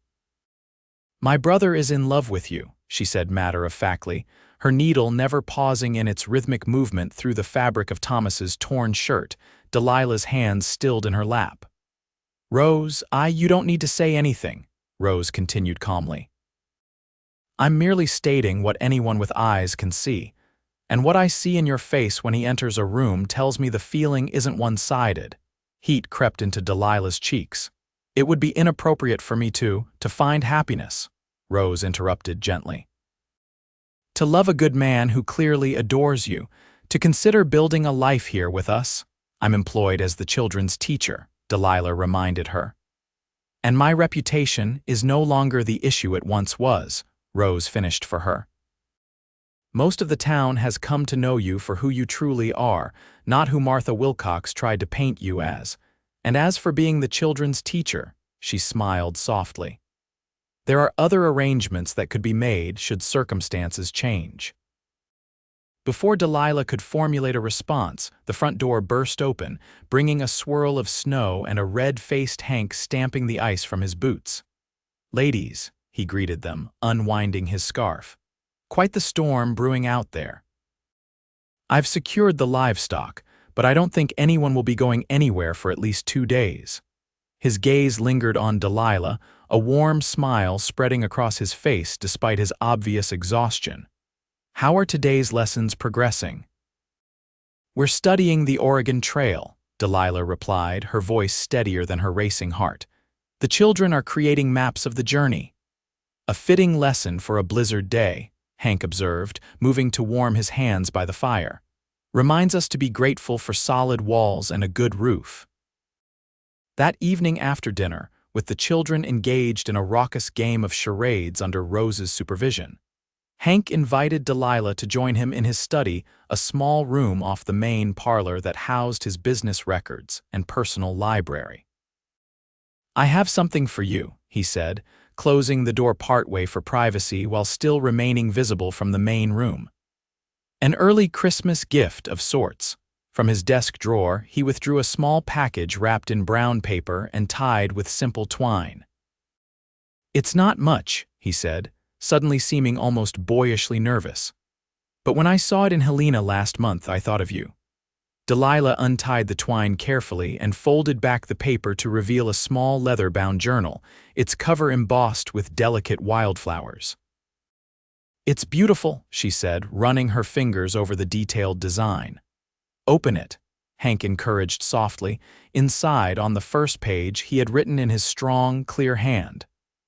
"My brother is in love with you," she said matter-of-factly, her needle never pausing in its rhythmic movement through the fabric of Thomas's torn shirt, Delilah's hands stilled in her lap. "Rose, you don't need to say anything," Rose continued calmly. "I'm merely stating what anyone with eyes can see, and what I see in your face when he enters a room tells me the feeling isn't one-sided." Heat crept into Delilah's cheeks. "It would be inappropriate for me to find happiness," Rose interrupted gently. "To love a good man who clearly adores you, to consider building a life here with us. I'm employed as the children's teacher," Delilah reminded her. "And my reputation is no longer the issue it once was," Rose finished for her. "Most of the town has come to know you for who you truly are, not who Martha Wilcox tried to paint you as. And as for being the children's teacher," she smiled softly, "there are other arrangements that could be made should circumstances change." Before Delilah could formulate a response, the front door burst open, bringing a swirl of snow and a red-faced Hank stamping the ice from his boots. "Ladies," he greeted them, unwinding his scarf. "Quite the storm brewing out there. I've secured the livestock, but I don't think anyone will be going anywhere for at least 2 days." His gaze lingered on Delilah, a warm smile spreading across his face despite his obvious exhaustion. "How are today's lessons progressing?" "We're studying the Oregon Trail," Delilah replied, her voice steadier than her racing heart. "The children are creating maps of the journey." "A fitting lesson for a blizzard day," Hank observed, moving to warm his hands by the fire. "Reminds us to be grateful for solid walls and a good roof." That evening after dinner, with the children engaged in a raucous game of charades under Rose's supervision, Hank invited Delilah to join him in his study, a small room off the main parlor that housed his business records and personal library. "I have something for you," he said, closing the door partway for privacy while still remaining visible from the main room. "An early Christmas gift of sorts. From his desk drawer, he withdrew a small package wrapped in brown paper and tied with simple twine. "It's not much," he said, suddenly seeming almost boyishly nervous. "But when I saw it in Helena last month, I thought of you." Delilah untied the twine carefully and folded back the paper to reveal a small leather-bound journal, its cover embossed with delicate wildflowers. "It's beautiful," she said, running her fingers over the detailed design. "Open it," Hank encouraged softly. Inside, on the first page, he had written in his strong, clear hand,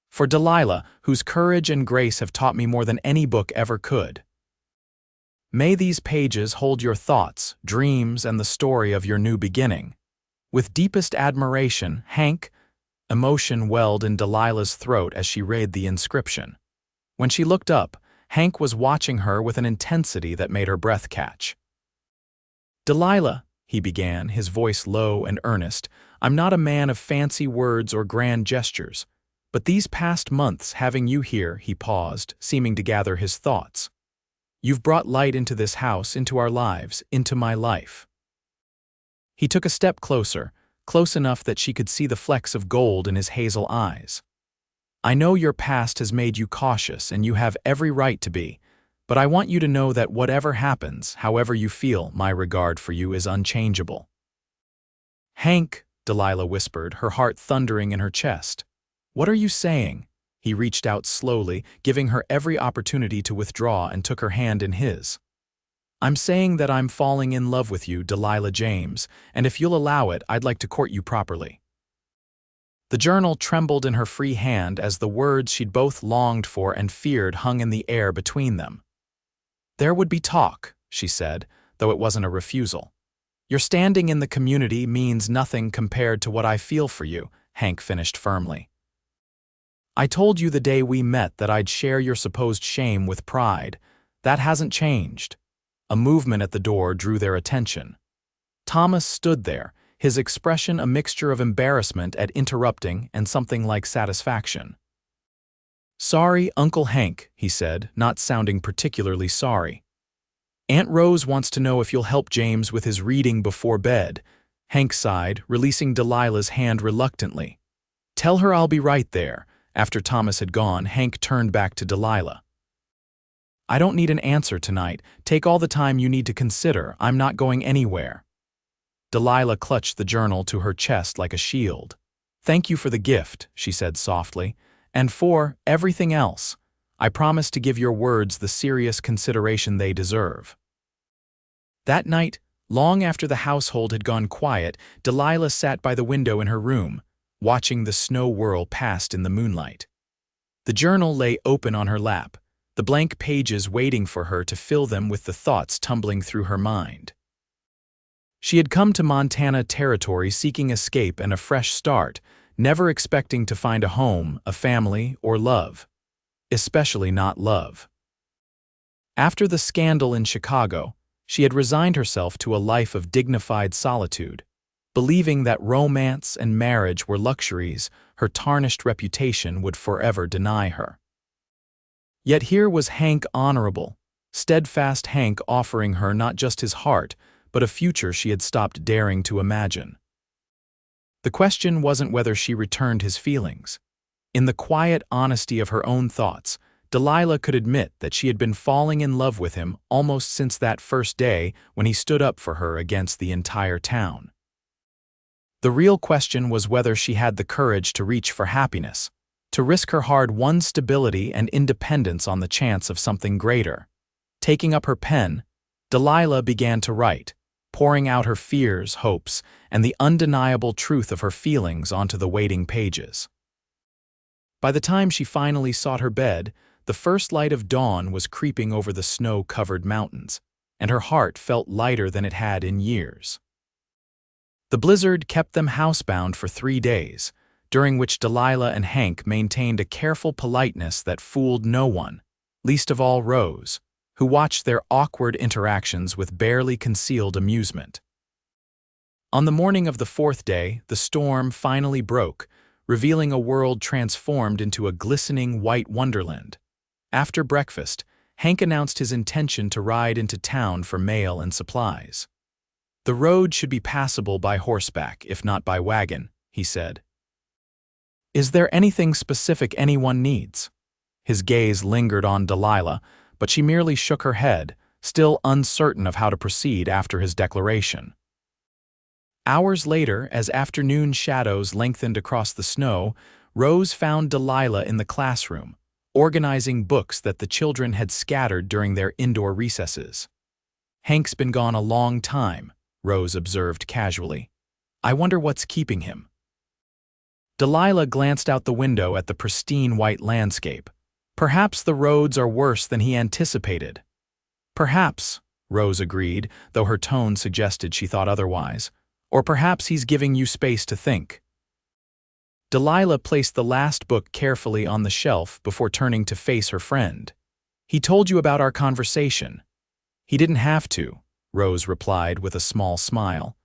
"For Delilah, whose courage and grace have taught me more than any book ever could. May these pages hold your thoughts, dreams, and the story of your new beginning. With deepest admiration, Hank." Emotion welled in Delilah's throat as she read the inscription. When she looked up, Hank was watching her with an intensity that made her breath catch. "Delilah," he began, his voice low and earnest, "I'm not a man of fancy words or grand gestures, but these past months having you here," he paused, seeming to gather his thoughts. "You've brought light into this house, into our lives, into my life." He took a step closer, close enough that she could see the flecks of gold in his hazel eyes. "I know your past has made you cautious, and you have every right to be, but I want you to know that whatever happens, however you feel, my regard for you is unchangeable." "Hank," Delilah whispered, her heart thundering in her chest. "What are you saying?" He reached out slowly, giving her every opportunity to withdraw, and took her hand in his. "I'm saying that I'm falling in love with you, Delilah James, and if you'll allow it, I'd like to court you properly." The journal trembled in her free hand as the words she'd both longed for and feared hung in the air between them. "There would be talk," she said, though it wasn't a refusal. "Your standing in the community means nothing compared to what I feel for you," Hank finished firmly. "I told you the day we met that I'd share your supposed shame with pride. That hasn't changed." A movement at the door drew their attention. Thomas stood there, his expression a mixture of embarrassment at interrupting and something like satisfaction. "Sorry, Uncle Hank," he said, not sounding particularly sorry. "Aunt Rose wants to know if you'll help James with his reading before bed." Hank sighed, releasing Delilah's hand reluctantly. "Tell her I'll be right there." After Thomas had gone, Hank turned back to Delilah. "I don't need an answer tonight. Take all the time you need to consider. I'm not going anywhere." Delilah clutched the journal to her chest like a shield. "Thank you for the gift," she said softly, "and for everything else. I promise to give your words the serious consideration they deserve." That night, long after the household had gone quiet, Delilah sat by the window in her room, watching the snow whirl past in the moonlight. The journal lay open on her lap, the blank pages waiting for her to fill them with the thoughts tumbling through her mind. She had come to Montana territory seeking escape and a fresh start, never expecting to find a home, a family, or love. Especially not love. After the scandal in Chicago, she had resigned herself to a life of dignified solitude, believing that romance and marriage were luxuries her tarnished reputation would forever deny her. Yet here was Hank honorable, steadfast Hank offering her not just his heart, but a future she had stopped daring to imagine. The question wasn't whether she returned his feelings. In the quiet honesty of her own thoughts, Delilah could admit that she had been falling in love with him almost since that first day when he stood up for her against the entire town. The real question was whether she had the courage to reach for happiness, to risk her hard-won stability and independence on the chance of something greater. Taking up her pen, Delilah began to write, pouring out her fears, hopes, and the undeniable truth of her feelings onto the waiting pages. By the time she finally sought her bed, the first light of dawn was creeping over the snow-covered mountains, and her heart felt lighter than it had in years. The blizzard kept them housebound for 3 days, during which Delilah and Hank maintained a careful politeness that fooled no one, least of all Rose, who watched their awkward interactions with barely concealed amusement. On the morning of the 4th day, the storm finally broke, revealing a world transformed into a glistening white wonderland. After breakfast, Hank announced his intention to ride into town for mail and supplies. "The road should be passable by horseback, if not by wagon," he said. "Is there anything specific anyone needs?" His gaze lingered on Delilah, but she merely shook her head, still uncertain of how to proceed after his declaration. Hours later, as afternoon shadows lengthened across the snow, Rose found Delilah in the classroom, organizing books that the children had scattered during their indoor recesses. "Hank's been gone a long time," Rose observed casually. "I wonder what's keeping him." Delilah glanced out the window at the pristine white landscape. "Perhaps the roads are worse than he anticipated." "Perhaps," Rose agreed, though her tone suggested she thought otherwise. "Or perhaps he's giving you space to think." Delilah placed the last book carefully on the shelf before turning to face her friend. "He told you about our conversation." "He didn't have to," Rose replied with a small smile.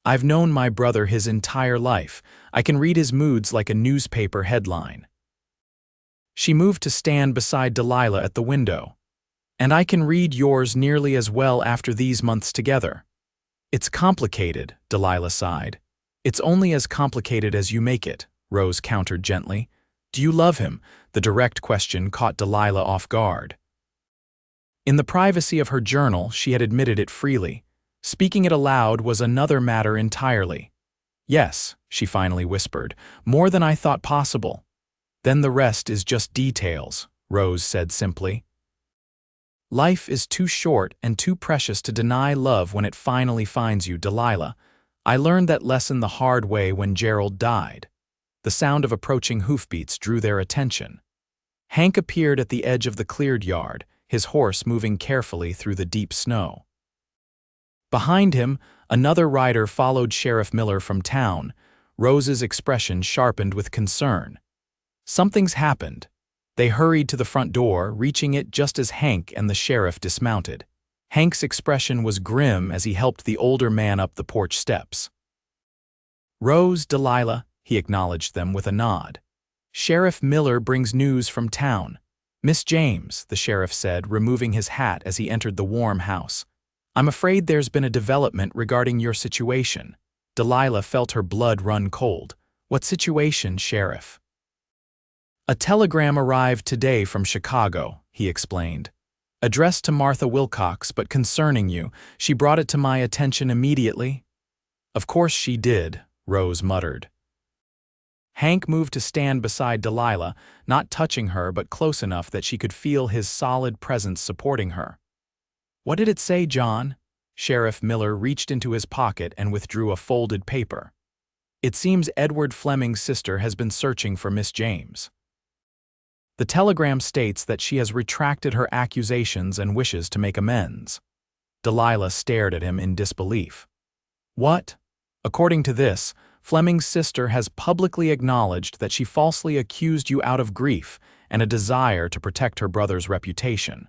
"I've known my brother his entire life. I can read his moods like a newspaper headline." She moved to stand beside Delilah at the window. "And I can read yours nearly as well after these months together." "It's complicated," Delilah sighed. "It's only as complicated as you make it," Rose countered gently. "Do you love him?" The direct question caught Delilah off guard. In the privacy of her journal, she had admitted it freely. Speaking it aloud was another matter entirely. "Yes," she finally whispered, "more than I thought possible." "Then the rest is just details," Rose said simply. "Life is too short and too precious to deny love when it finally finds you, Delilah. I learned that lesson the hard way when Gerald died." The sound of approaching hoofbeats drew their attention. Hank appeared at the edge of the cleared yard, his horse moving carefully through the deep snow. Behind him, another rider followed Sheriff Miller from town. Rose's expression sharpened with concern. "Something's happened." They hurried to the front door, reaching it just as Hank and the sheriff dismounted. Hank's expression was grim as he helped the older man up the porch steps. "Rose, Delilah," he acknowledged them with a nod. "Sheriff Miller brings news from town." "Miss James," the sheriff said, removing his hat as he entered the warm house. "I'm afraid there's been a development regarding your situation." Delilah felt her blood run cold. "What situation, Sheriff?" "A telegram arrived today from Chicago," he explained. "Addressed to Martha Wilcox, but concerning you. She brought it to my attention immediately." "Of course she did," Rose muttered. Hank moved to stand beside Delilah, not touching her but close enough that she could feel his solid presence supporting her. "What did it say, John?" Sheriff Miller reached into his pocket and withdrew a folded paper. "It seems Edward Fleming's sister has been searching for Miss James. The telegram states that she has retracted her accusations and wishes to make amends." Delilah stared at him in disbelief. "What?" "According to this, Fleming's sister has publicly acknowledged that she falsely accused you out of grief and a desire to protect her brother's reputation.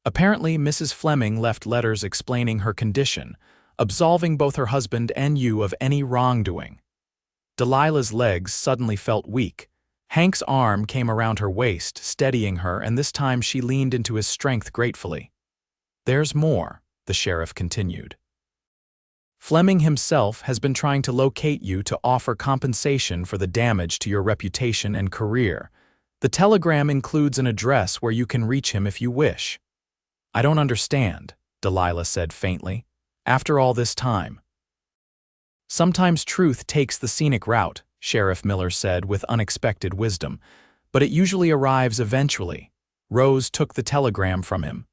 Apparently, Mrs. Fleming left letters explaining her condition, absolving both her husband and you of any wrongdoing." Delilah's legs suddenly felt weak. Hank's arm came around her waist, steadying her, and this time she leaned into his strength gratefully. "There's more," the sheriff continued. "Fleming himself has been trying to locate you to offer compensation for the damage to your reputation and career. The telegram includes an address where you can reach him if you wish." "I don't understand," Delilah said faintly. "After all this time." "Sometimes truth takes the scenic route," Sheriff Miller said with unexpected wisdom, "but it usually arrives eventually." Rose took the telegram from him.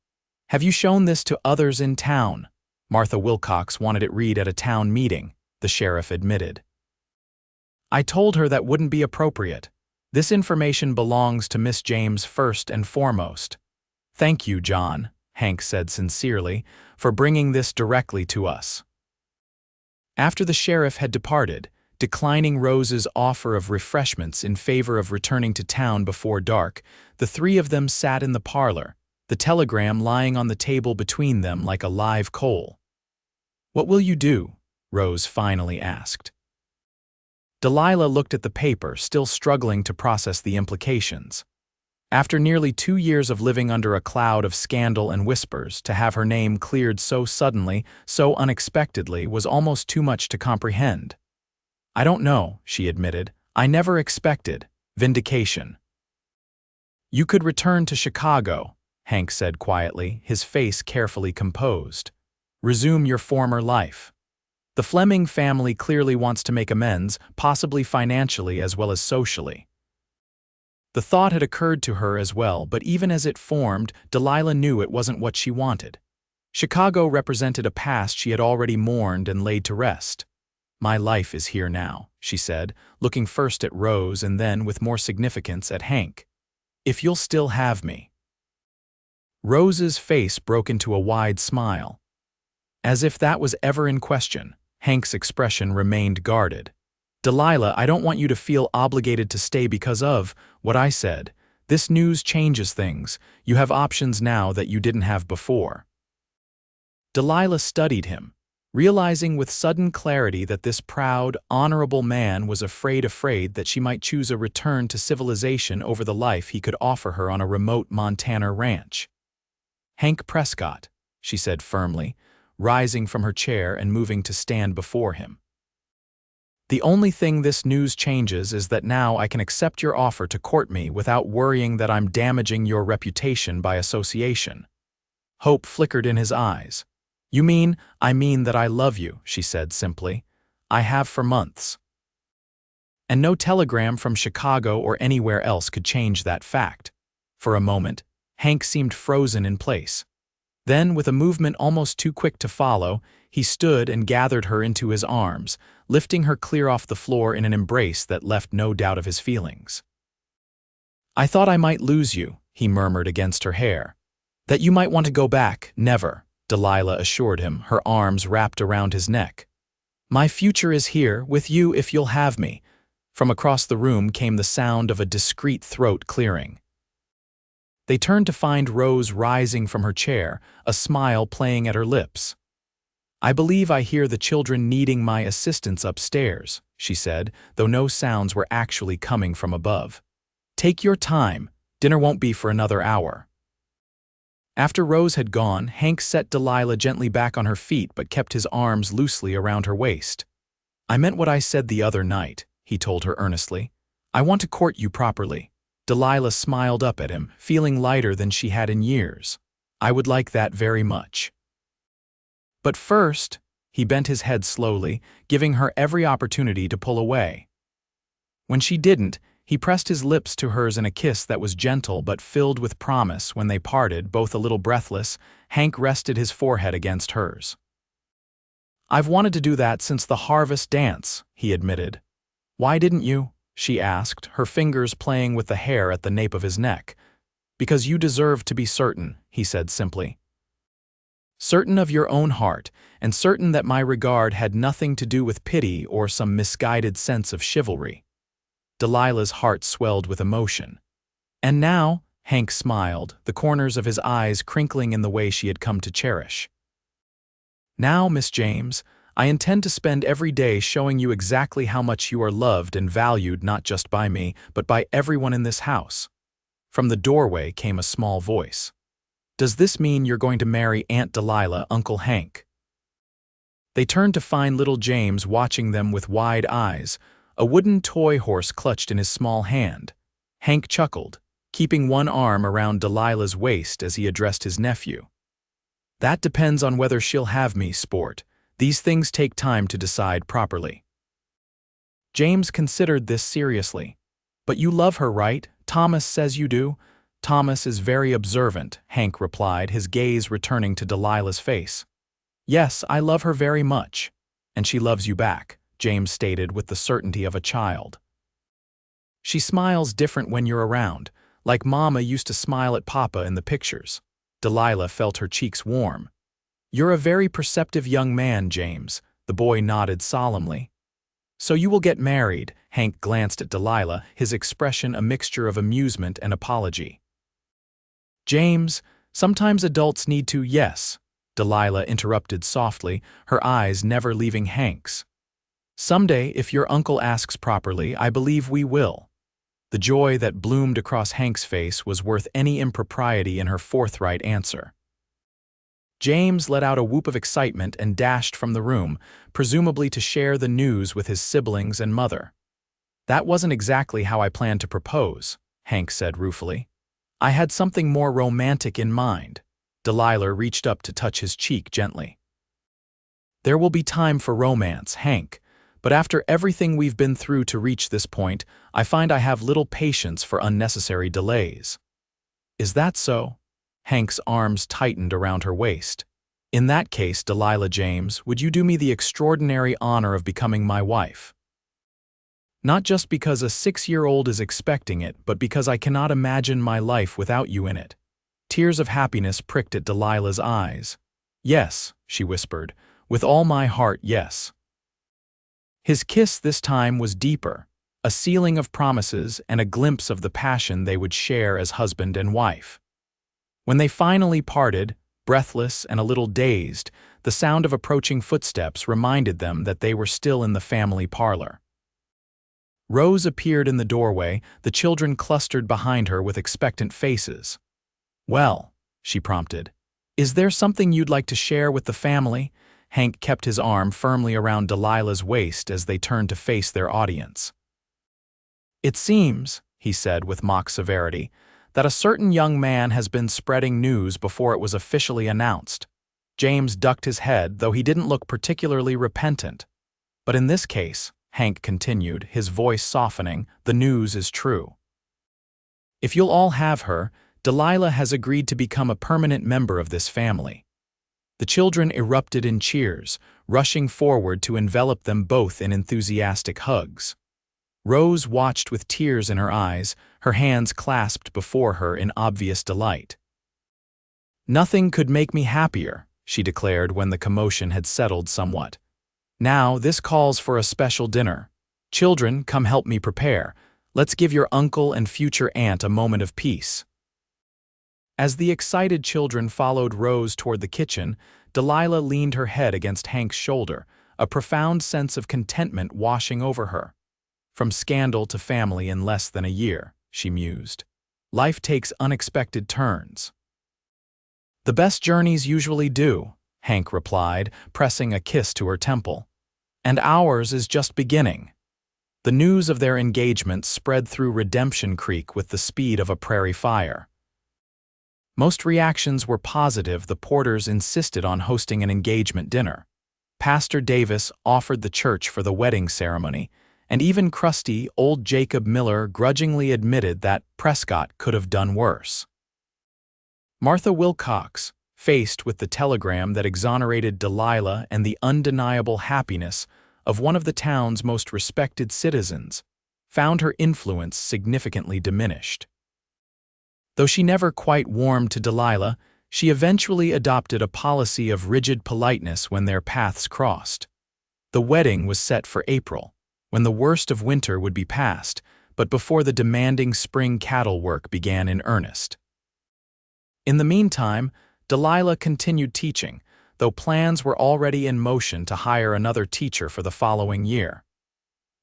"Have you shown this to others in town?" "Martha Wilcox wanted it read at a town meeting," the sheriff admitted. "I told her that wouldn't be appropriate. This information belongs to Miss James first and foremost." "Thank you, John," Hank said sincerely, "for bringing this directly to us." After the sheriff had departed, declining Rose's offer of refreshments in favor of returning to town before dark, the three of them sat in the parlor, the telegram lying on the table between them like a live coal. "What will you do?" Rose finally asked. Delilah looked at the paper, still struggling to process the implications. After nearly 2 years of living under a cloud of scandal and whispers, to have her name cleared so suddenly, so unexpectedly, was almost too much to comprehend. "I don't know," she admitted. "I never expected vindication." "You could return to Chicago," Hank said quietly, his face carefully composed. "Resume your former life. The Fleming family clearly wants to make amends, possibly financially as well as socially." The thought had occurred to her as well, but even as it formed, Delilah knew it wasn't what she wanted. Chicago represented a past she had already mourned and laid to rest. "My life is here now," she said, looking first at Rose and then, with more significance, at Hank. "If you'll still have me." Rose's face broke into a wide smile. As if that was ever in question, Hank's expression remained guarded. "Delilah, I don't want you to feel obligated to stay because of what I said. This news changes things. You have options now that you didn't have before." Delilah studied him, realizing with sudden clarity that this proud, honorable man was afraid that she might choose a return to civilization over the life he could offer her on a remote Montana ranch. "Hank Prescott," she said firmly, rising from her chair and moving to stand before him. "The only thing this news changes is that now I can accept your offer to court me without worrying that I'm damaging your reputation by association." Hope flickered in his eyes. "You mean, I mean that I love you," she said simply. "I have for months." And no telegram from Chicago or anywhere else could change that fact. For a moment, Hank seemed frozen in place. Then, with a movement almost too quick to follow, he stood and gathered her into his arms, lifting her clear off the floor in an embrace that left no doubt of his feelings. "I thought I might lose you," he murmured against her hair. "That you might want to go back." "Never," Delilah assured him, her arms wrapped around his neck. "My future is here, with you if you'll have me." From across the room came the sound of a discreet throat clearing. They turned to find Rose rising from her chair, a smile playing at her lips. "I believe I hear the children needing my assistance upstairs," she said, though no sounds were actually coming from above. "Take your time. Dinner won't be for another hour." After Rose had gone, Hank set Delilah gently back on her feet but kept his arms loosely around her waist. "I meant what I said the other night," he told her earnestly. "I want to court you properly." Delilah smiled up at him, feeling lighter than she had in years. "I would like that very much. But first," he bent his head slowly, giving her every opportunity to pull away. When she didn't, he pressed his lips to hers in a kiss that was gentle but filled with promise. When they parted, both a little breathless, Hank rested his forehead against hers. "I've wanted to do that since the harvest dance," he admitted. "Why didn't you?" she asked, her fingers playing with the hair at the nape of his neck. "Because you deserve to be certain," he said simply. "Certain of your own heart, and certain that my regard had nothing to do with pity or some misguided sense of chivalry." Delilah's heart swelled with emotion. "And now," Hank smiled, the corners of his eyes crinkling in the way she had come to cherish. "Now, Miss James, I intend to spend every day showing you exactly how much you are loved and valued not just by me, but by everyone in this house." From the doorway came a small voice. "Does this mean you're going to marry Aunt Delilah, Uncle Hank?" They turned to find little James watching them with wide eyes, a wooden toy horse clutched in his small hand. Hank chuckled, keeping one arm around Delilah's waist as he addressed his nephew. "That depends on whether she'll have me, sport. These things take time to decide properly." James considered this seriously. "But you love her, right? Thomas says you do." "Thomas is very observant," Hank replied, his gaze returning to Delilah's face. "Yes, I love her very much." "And she loves you back," James stated with the certainty of a child. "She smiles different when you're around, like Mama used to smile at Papa in the pictures." Delilah felt her cheeks warm. "You're a very perceptive young man, James," the boy nodded solemnly. "So you will get married?" Hank glanced at Delilah, his expression a mixture of amusement and apology. "James, sometimes adults need to." "Yes," Delilah interrupted softly, her eyes never leaving Hank's. "Someday, if your uncle asks properly, I believe we will." The joy that bloomed across Hank's face was worth any impropriety in her forthright answer. James let out a whoop of excitement and dashed from the room, presumably to share the news with his siblings and mother. "That wasn't exactly how I planned to propose," Hank said ruefully. "I had something more romantic in mind." Delilah reached up to touch his cheek gently. "There will be time for romance, Hank, but after everything we've been through to reach this point, I find I have little patience for unnecessary delays." "Is that so?" Hank's arms tightened around her waist. "In that case, Delilah James, would you do me the extraordinary honor of becoming my wife? Not just because a 6-year-old is expecting it, but because I cannot imagine my life without you in it." Tears of happiness pricked at Delilah's eyes. "Yes," she whispered, "with all my heart, yes." His kiss this time was deeper, a sealing of promises and a glimpse of the passion they would share as husband and wife. When they finally parted, breathless and a little dazed, the sound of approaching footsteps reminded them that they were still in the family parlor. Rose appeared in the doorway, the children clustered behind her with expectant faces. "Well," she prompted, "is there something you'd like to share with the family?" Hank kept his arm firmly around Delilah's waist as they turned to face their audience. "It seems," he said with mock severity, "that a certain young man has been spreading news before it was officially announced." James ducked his head, though he didn't look particularly repentant. "But in this case," Hank continued, his voice softening, "the news is true. If you'll all have her, Delilah has agreed to become a permanent member of this family." The children erupted in cheers, rushing forward to envelop them both in enthusiastic hugs. Rose watched with tears in her eyes, her hands clasped before her in obvious delight. "Nothing could make me happier," she declared when the commotion had settled somewhat. "Now, this calls for a special dinner. Children, come help me prepare. Let's give your uncle and future aunt a moment of peace." As the excited children followed Rose toward the kitchen, Delilah leaned her head against Hank's shoulder, a profound sense of contentment washing over her. "From scandal to family in less than a year," she mused. "Life takes unexpected turns." "The best journeys usually do," Hank replied, pressing a kiss to her temple. "And ours is just beginning." The news of their engagement spread through Redemption Creek with the speed of a prairie fire. Most reactions were positive. The Porters insisted on hosting an engagement dinner. Pastor Davis offered the church for the wedding ceremony, and even crusty old Jacob Miller grudgingly admitted that Prescott could have done worse. Martha Wilcox, faced with the telegram that exonerated Delilah and the undeniable happiness of one of the town's most respected citizens, found her influence significantly diminished. Though she never quite warmed to Delilah, she eventually adopted a policy of rigid politeness when their paths crossed. The wedding was set for April, when the worst of winter would be past, but before the demanding spring cattle work began in earnest. In the meantime, Delilah continued teaching, though plans were already in motion to hire another teacher for the following year.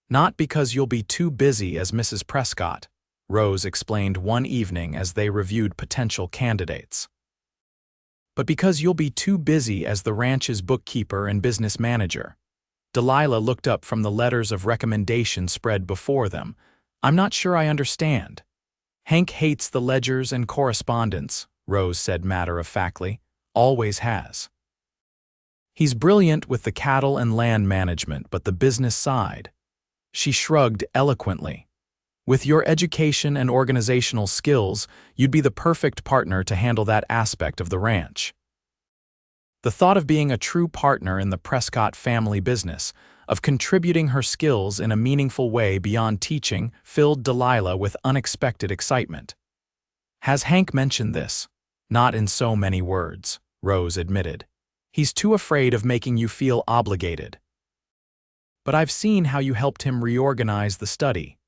"Not because you'll be too busy as Mrs. Prescott," Rose explained one evening as they reviewed potential candidates, "but because you'll be too busy as the ranch's bookkeeper and business manager." Delilah looked up from the letters of recommendation spread before them. "I'm not sure I understand." "Hank hates the ledgers and correspondence," Rose said matter-of-factly. "Always has. He's brilliant with the cattle and land management, but the business side." She shrugged eloquently. "With your education and organizational skills, you'd be the perfect partner to handle that aspect of the ranch." The thought of being a true partner in the Prescott family business, of contributing her skills in a meaningful way beyond teaching, filled Delilah with unexpected excitement. "Has Hank mentioned this?" "Not in so many words," Rose admitted. "He's too afraid of making you feel obligated." "But I've seen how you helped him reorganize the study."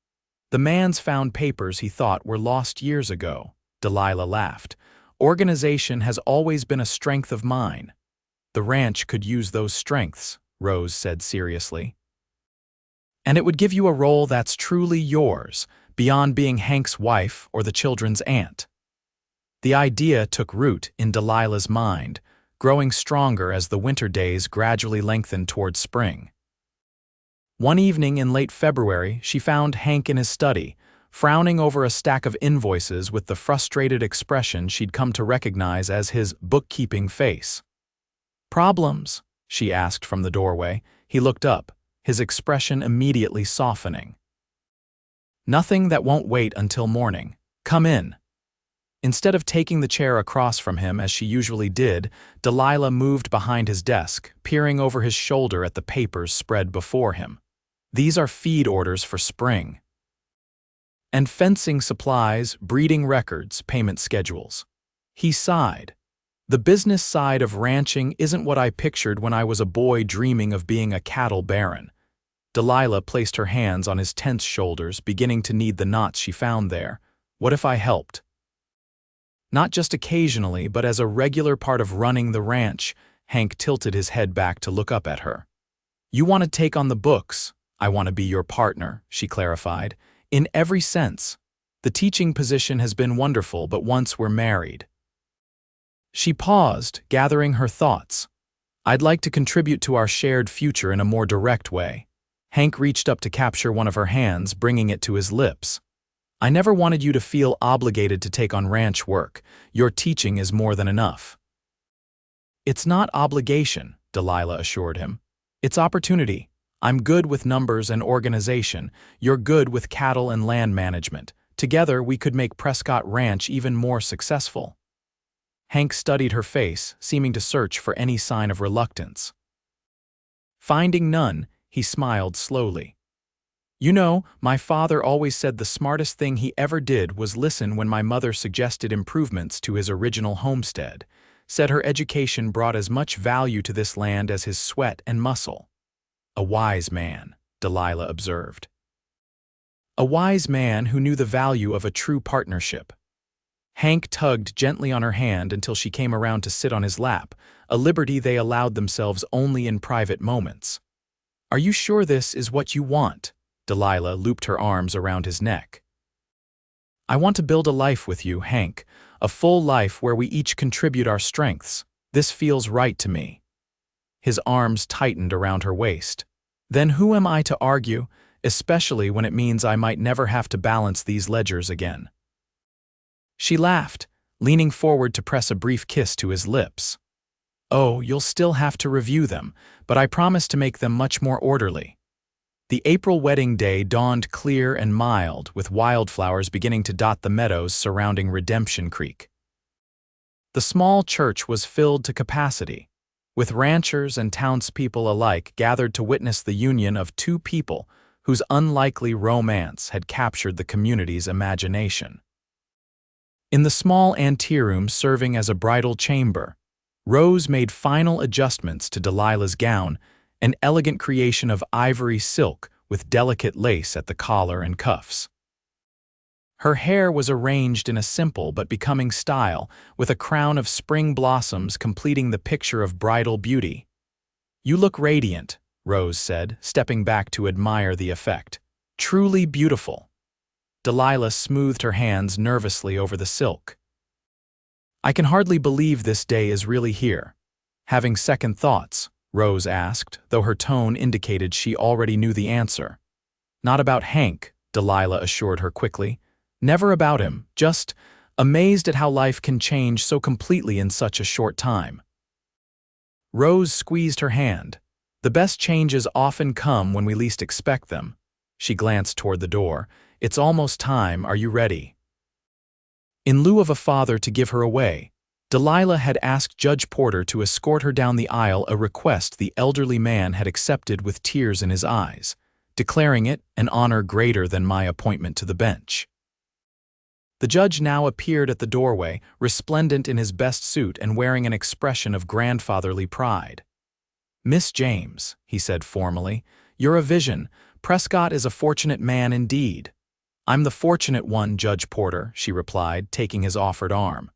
"The man's found papers he thought were lost years ago," Delilah laughed. "Organization has always been a strength of mine." "The ranch could use those strengths," Rose said seriously. "And it would give you a role that's truly yours, beyond being Hank's wife or the children's aunt. The idea took root in Delilah's mind, growing stronger as the winter days gradually lengthened toward spring. One evening in late February, she found Hank in his study, frowning over a stack of invoices with the frustrated expression she'd come to recognize as his bookkeeping face. "Problems?" she asked from the doorway. He looked up, his expression immediately softening. "Nothing that won't wait until morning. Come in." Instead of taking the chair across from him as she usually did, Delilah moved behind his desk, peering over his shoulder at the papers spread before him. "These are feed orders for spring. And fencing supplies, breeding records, payment schedules." He sighed. "The business side of ranching isn't what I pictured when I was a boy dreaming of being a cattle baron." Delilah placed her hands on his tense shoulders, beginning to knead the knots she found there. "What if I helped? Not just occasionally, but as a regular part of running the ranch." Hank tilted his head back to look up at her. "You want to take on the books. I want to be your partner," she clarified. "In every sense. The teaching position has been wonderful, but once we're married." She paused, gathering her thoughts. "I'd like to contribute to our shared future in a more direct way." Hank reached up to capture one of her hands, bringing it to his lips. "I never wanted you to feel obligated to take on ranch work. Your teaching is more than enough." "It's not obligation," Delilah assured him. "It's opportunity. I'm good with numbers and organization. You're good with cattle and land management. Together, we could make Prescott Ranch even more successful." Hank studied her face, seeming to search for any sign of reluctance. Finding none, he smiled slowly. "You know, my father always said the smartest thing he ever did was listen when my mother suggested improvements to his original homestead. Said her education brought as much value to this land as his sweat and muscle." "A wise man," Delilah observed. "A wise man who knew the value of a true partnership." Hank tugged gently on her hand until she came around to sit on his lap, a liberty they allowed themselves only in private moments. "Are you sure this is what you want?" Delilah looped her arms around his neck. "I want to build a life with you, Hank, a full life where we each contribute our strengths. This feels right to me." His arms tightened around her waist. "Then who am I to argue, especially when it means I might never have to balance these ledgers again?" She laughed, leaning forward to press a brief kiss to his lips. "Oh, you'll still have to review them, but I promise to make them much more orderly." The April wedding day dawned clear and mild, with wildflowers beginning to dot the meadows surrounding Redemption Creek. The small church was filled to capacity, with ranchers and townspeople alike gathered to witness the union of two people whose unlikely romance had captured the community's imagination. In the small anteroom serving as a bridal chamber, Rose made final adjustments to Delilah's gown, an elegant creation of ivory silk with delicate lace at the collar and cuffs. Her hair was arranged in a simple but becoming style, with a crown of spring blossoms completing the picture of bridal beauty. "You look radiant," Rose said, stepping back to admire the effect. "Truly beautiful." Delilah smoothed her hands nervously over the silk. "I can hardly believe this day is really here." "Having second thoughts?" Rose asked, though her tone indicated she already knew the answer. "Not about Hank," Delilah assured her quickly. "Never about him, just amazed at how life can change so completely in such a short time." Rose squeezed her hand. "The best changes often come when we least expect them." She glanced toward the door. "It's almost time, are you ready?" In lieu of a father to give her away, Delilah had asked Judge Porter to escort her down the aisle, a request the elderly man had accepted with tears in his eyes, declaring it an honor greater than my appointment to the bench. The judge now appeared at the doorway, resplendent in his best suit and wearing an expression of grandfatherly pride. "Miss James," he said formally, "you're a vision. Prescott is a fortunate man indeed." "I'm the fortunate one, Judge Porter," she replied, taking his offered arm.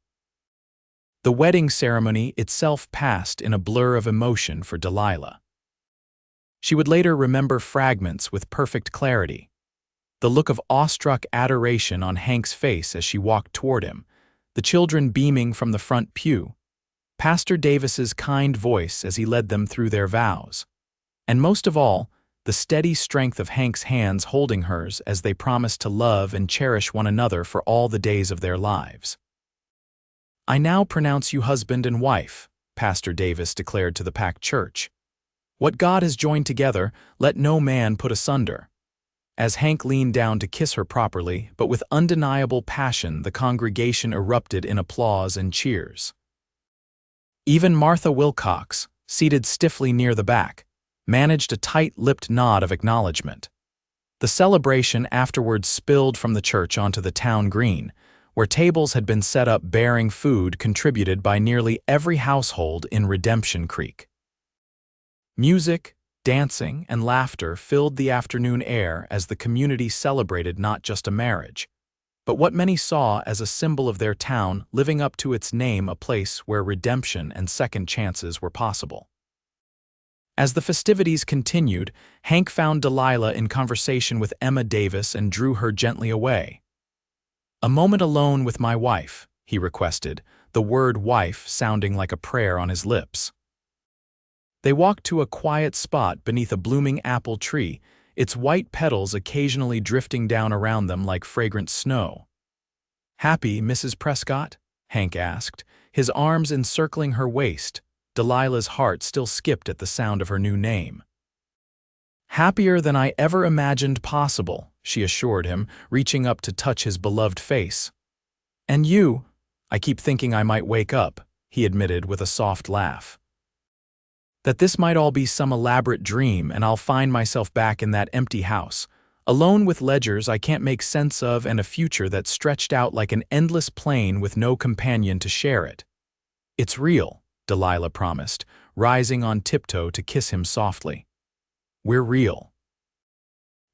The wedding ceremony itself passed in a blur of emotion for Delilah. She would later remember fragments with perfect clarity. the look of awestruck adoration on Hank's face as she walked toward him, the children beaming from the front pew, Pastor Davis's kind voice as he led them through their vows, and most of all, the steady strength of Hank's hands holding hers as they promised to love and cherish one another for all the days of their lives. "I now pronounce you husband and wife," Pastor Davis declared to the packed church. "What God has joined together, let no man put asunder." As Hank leaned down to kiss her properly, but with undeniable passion, the congregation erupted in applause and cheers. Even Martha Wilcox, seated stiffly near the back, managed a tight-lipped nod of acknowledgement. The celebration afterwards spilled from the church onto the town green, where tables had been set up bearing food contributed by nearly every household in Redemption Creek. Music, dancing, and laughter filled the afternoon air as the community celebrated not just a marriage, but what many saw as a symbol of their town living up to its name, a place where redemption and second chances were possible. As the festivities continued, Hank found Delilah in conversation with Emma Davis and drew her gently away. "A moment alone with my wife," he requested, the word wife sounding like a prayer on his lips. They walked to a quiet spot beneath a blooming apple tree, its white petals occasionally drifting down around them like fragrant snow. "Happy, Mrs. Prescott?" Hank asked, his arms encircling her waist. Delilah's heart still skipped at the sound of her new name. "Happier than I ever imagined possible," she assured him, reaching up to touch his beloved face. "And you? I keep thinking I might wake up," he admitted with a soft laugh. "That this might all be some elaborate dream and I'll find myself back in that empty house, alone with ledgers I can't make sense of and a future that stretched out like an endless plain with no companion to share it. It's real," Delilah promised, rising on tiptoe to kiss him softly. "We're real."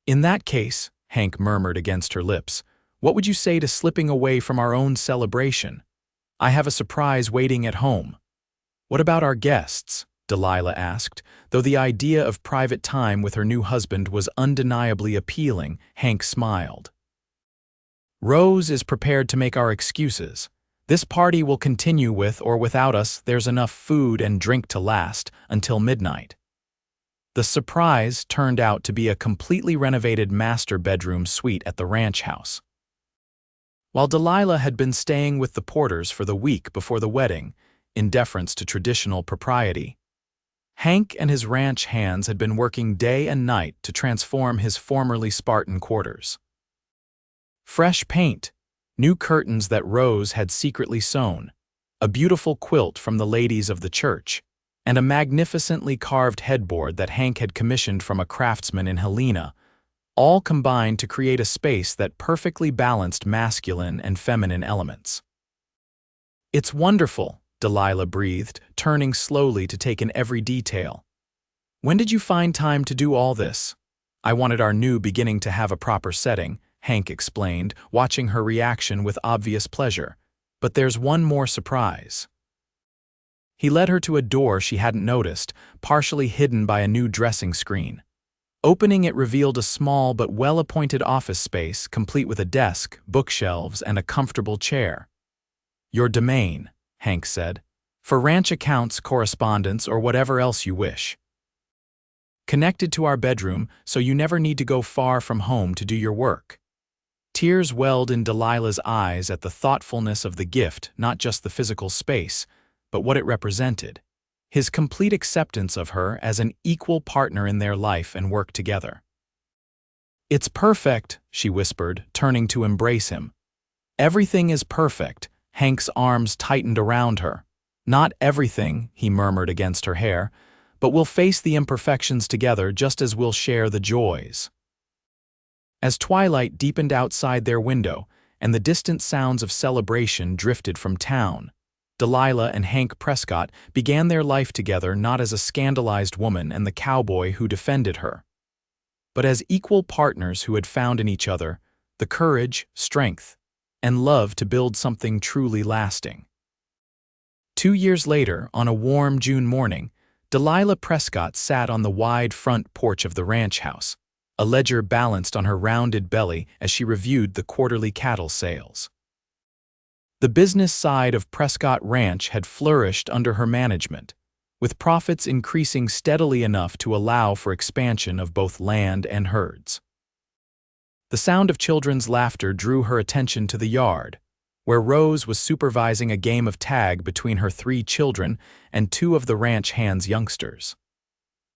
"In that case," Hank murmured against her lips, "what would you say to slipping away from our own celebration? I have a surprise waiting at home." "What about our guests?" Delilah asked. Though the idea of private time with her new husband was undeniably appealing, Hank smiled. "Rose is prepared to make our excuses. This party will continue with or without us. There's enough food and drink to last until midnight." The surprise turned out to be a completely renovated master bedroom suite at the ranch house. While Delilah had been staying with the Porters for the week before the wedding, in deference to traditional propriety, Hank and his ranch hands had been working day and night to transform his formerly Spartan quarters. Fresh paint, new curtains that Rose had secretly sewn, a beautiful quilt from the ladies of the church, and a magnificently carved headboard that Hank had commissioned from a craftsman in Helena, all combined to create a space that perfectly balanced masculine and feminine elements. "It's wonderful," Delilah breathed, turning slowly to take in every detail. "When did you find time to do all this?" "I wanted our new beginning to have a proper setting," Hank explained, watching her reaction with obvious pleasure. "But there's one more surprise." He led her to a door she hadn't noticed, partially hidden by a new dressing screen. Opening it revealed a small but well-appointed office space, complete with a desk, bookshelves, and a comfortable chair. "Your domain," Hank said, "for ranch accounts, correspondence, or whatever else you wish. Connected to our bedroom, so you never need to go far from home to do your work." Tears welled in Delilah's eyes at the thoughtfulness of the gift, not just the physical space, but what it represented. His complete acceptance of her as an equal partner in their life and work together. "It's perfect," she whispered, turning to embrace him. "Everything is perfect." Hank's arms tightened around her. "Not everything," he murmured against her hair, "but we'll face the imperfections together just as we'll share the joys." As twilight deepened outside their window and the distant sounds of celebration drifted from town, Delilah and Hank Prescott began their life together not as a scandalized woman and the cowboy who defended her, but as equal partners who had found in each other the courage, strength, and love to build something truly lasting. 2 years later, on a warm June morning, Delilah Prescott sat on the wide front porch of the ranch house, A ledger balanced on her rounded belly as she reviewed the quarterly cattle sales. The business side of Prescott Ranch had flourished under her management, with profits increasing steadily enough to allow for expansion of both land and herds. The sound of children's laughter drew her attention to the yard, where Rose was supervising a game of tag between her 3 children and 2 of the ranch hand's youngsters.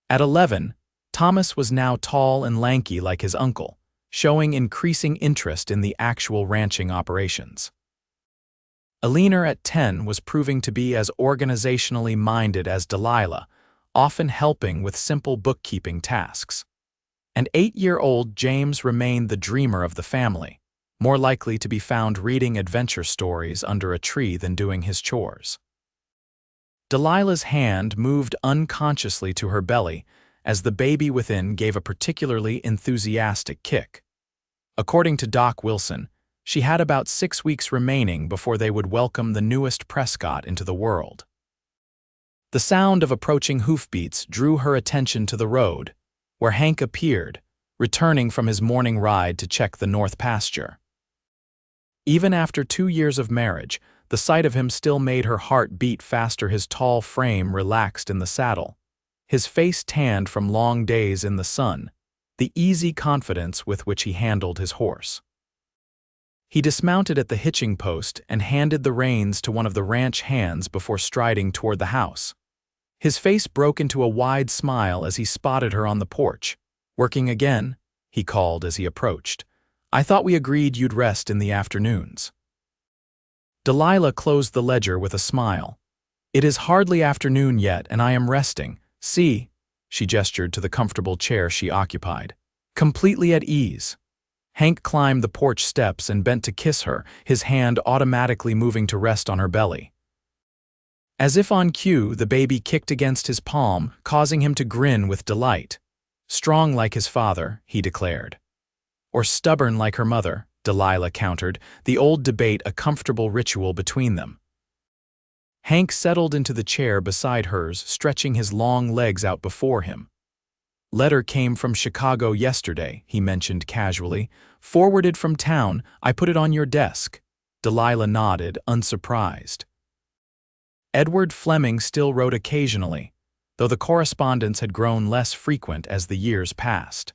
At 11, Thomas was now tall and lanky like his uncle, showing increasing interest in the actual ranching operations. Eleanor at 10 was proving to be as organizationally minded as Delilah, often helping with simple bookkeeping tasks. And 8-year-old James remained the dreamer of the family, more likely to be found reading adventure stories under a tree than doing his chores. Delilah's hand moved unconsciously to her belly as the baby within gave a particularly enthusiastic kick. According to Doc Wilson, she had about 6 weeks remaining before they would welcome the newest Prescott into the world. The sound of approaching hoofbeats drew her attention to the road, where Hank appeared, returning from his morning ride to check the north pasture. Even after 2 years of marriage, the sight of him still made her heart beat faster. His tall frame relaxed in the saddle, his face tanned from long days in the sun, the easy confidence with which he handled his horse. He dismounted at the hitching post and handed the reins to one of the ranch hands before striding toward the house. His face broke into a wide smile as he spotted her on the porch. "Working again?" he called as he approached. "I thought we agreed you'd rest in the afternoons." Delilah closed the ledger with a smile. "It is hardly afternoon yet, and I am resting. See," she gestured to the comfortable chair she occupied. "Completely at ease." Hank climbed the porch steps and bent to kiss her, his hand automatically moving to rest on her belly. As if on cue, the baby kicked against his palm, causing him to grin with delight. "Strong like his father," he declared. "Or stubborn like her mother," Delilah countered, the old debate a comfortable ritual between them. Hank settled into the chair beside hers, stretching his long legs out before him. "Letter came from Chicago yesterday," he mentioned casually. "Forwarded from town. I put it on your desk." Delilah nodded, unsurprised. Edward Fleming still wrote occasionally, though the correspondence had grown less frequent as the years passed.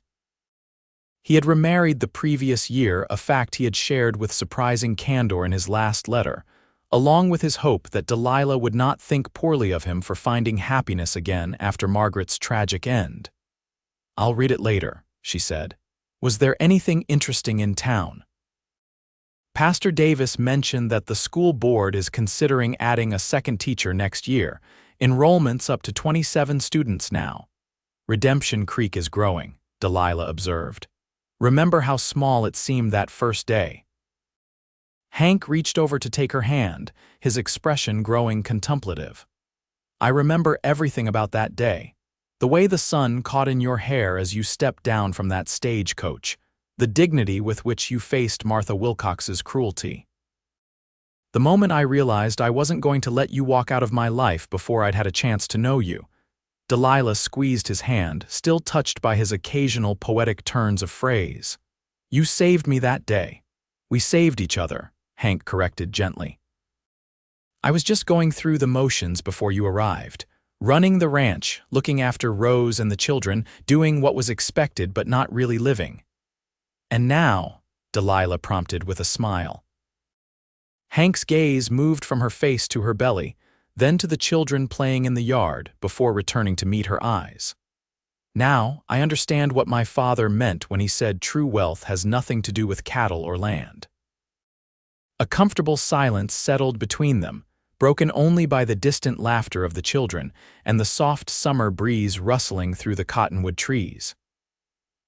He had remarried the previous year, a fact he had shared with surprising candor in his last letter, along with his hope that Delilah would not think poorly of him for finding happiness again after Margaret's tragic end. "I'll read it later," she said. "Was there anything interesting in town?" Pastor Davis mentioned that the school board is considering adding a second teacher next year. Enrollment's up to 27 students now. "Redemption Creek is growing," Delilah observed. "Remember how small it seemed that first day?" Hank reached over to take her hand, his expression growing contemplative. "I remember everything about that day. The way the sun caught in your hair as you stepped down from that stagecoach, the dignity with which you faced Martha Wilcox's cruelty. The moment I realized I wasn't going to let you walk out of my life before I'd had a chance to know you." Delilah squeezed his hand, still touched by his occasional poetic turns of phrase. "You saved me that day." "We saved each other," Hank corrected gently. "I was just going through the motions before you arrived. Running the ranch, looking after Rose and the children, doing what was expected but not really living." "And now," Delilah prompted with a smile. Hank's gaze moved from her face to her belly, then to the children playing in the yard, before returning to meet her eyes. "Now, I understand what my father meant when he said true wealth has nothing to do with cattle or land." A comfortable silence settled between them, broken only by the distant laughter of the children and the soft summer breeze rustling through the cottonwood trees.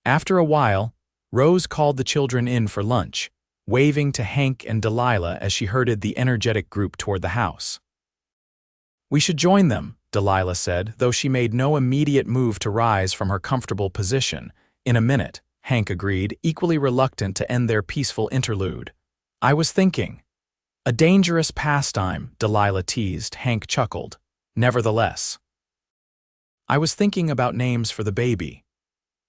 After a while, Rose called the children in for lunch, waving to Hank and Delilah as she herded the energetic group toward the house. "We should join them," Delilah said, though she made no immediate move to rise from her comfortable position. "In a minute," Hank agreed, equally reluctant to end their peaceful interlude. "I was thinking." "A dangerous pastime," Delilah teased. Hank chuckled. "Nevertheless." "I was thinking about names for the baby."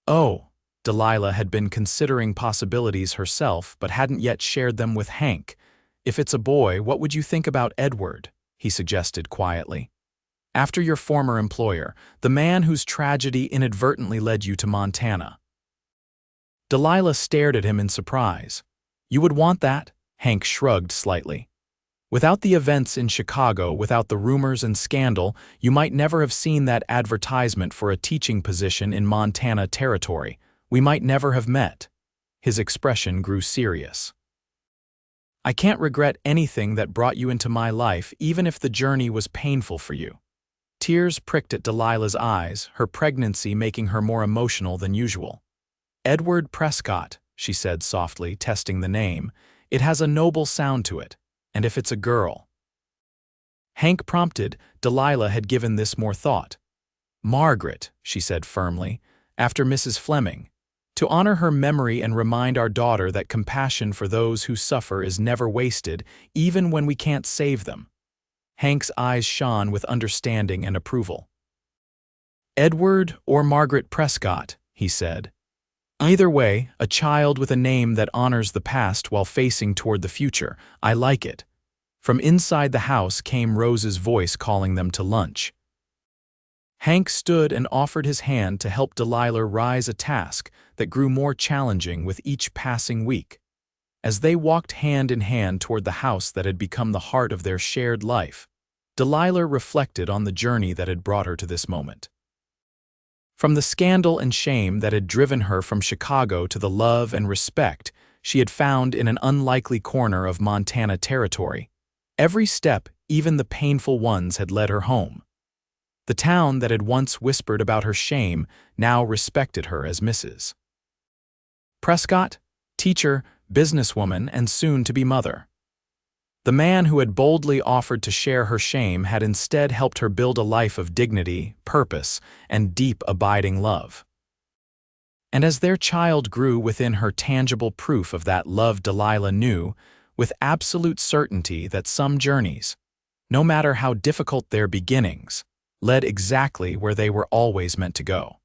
"Oh," Delilah had been considering possibilities herself but hadn't yet shared them with Hank. "If it's a boy, what would you think about Edward?" he suggested quietly. "After your former employer, the man whose tragedy inadvertently led you to Montana." Delilah stared at him in surprise. "You would want that?" Hank shrugged slightly. "Without the events in Chicago, without the rumors and scandal, you might never have seen that advertisement for a teaching position in Montana Territory. We might never have met." His expression grew serious. "I can't regret anything that brought you into my life, even if the journey was painful for you." Tears pricked at Delilah's eyes, her pregnancy making her more emotional than usual. "Edward Prescott," she said softly, testing the name. "It has a noble sound to it. And if it's a girl?" Hank prompted. Delilah had given this more thought. "Margaret," she said firmly, "after Mrs. Fleming. To honor her memory and remind our daughter that compassion for those who suffer is never wasted, even when we can't save them." Hank's eyes shone with understanding and approval. "Edward or Margaret Prescott," he said. "Either way, a child with a name that honors the past while facing toward the future. I like it." From inside the house came Rose's voice calling them to lunch. Hank stood and offered his hand to help Delilah rise a task that grew more challenging with each passing week. As they walked hand in hand toward the house that had become the heart of their shared life, Delilah reflected on the journey that had brought her to this moment. From the scandal and shame that had driven her from Chicago to the love and respect she had found in an unlikely corner of Montana Territory, every step, even the painful ones, had led her home. The town that had once whispered about her shame now respected her as Mrs. Prescott, teacher, businesswoman, and soon-to-be mother. The man who had boldly offered to share her shame had instead helped her build a life of dignity, purpose, and deep, abiding love. And as their child grew within her, tangible proof of that love, Delilah knew with absolute certainty that some journeys, no matter how difficult their beginnings, led exactly where they were always meant to go.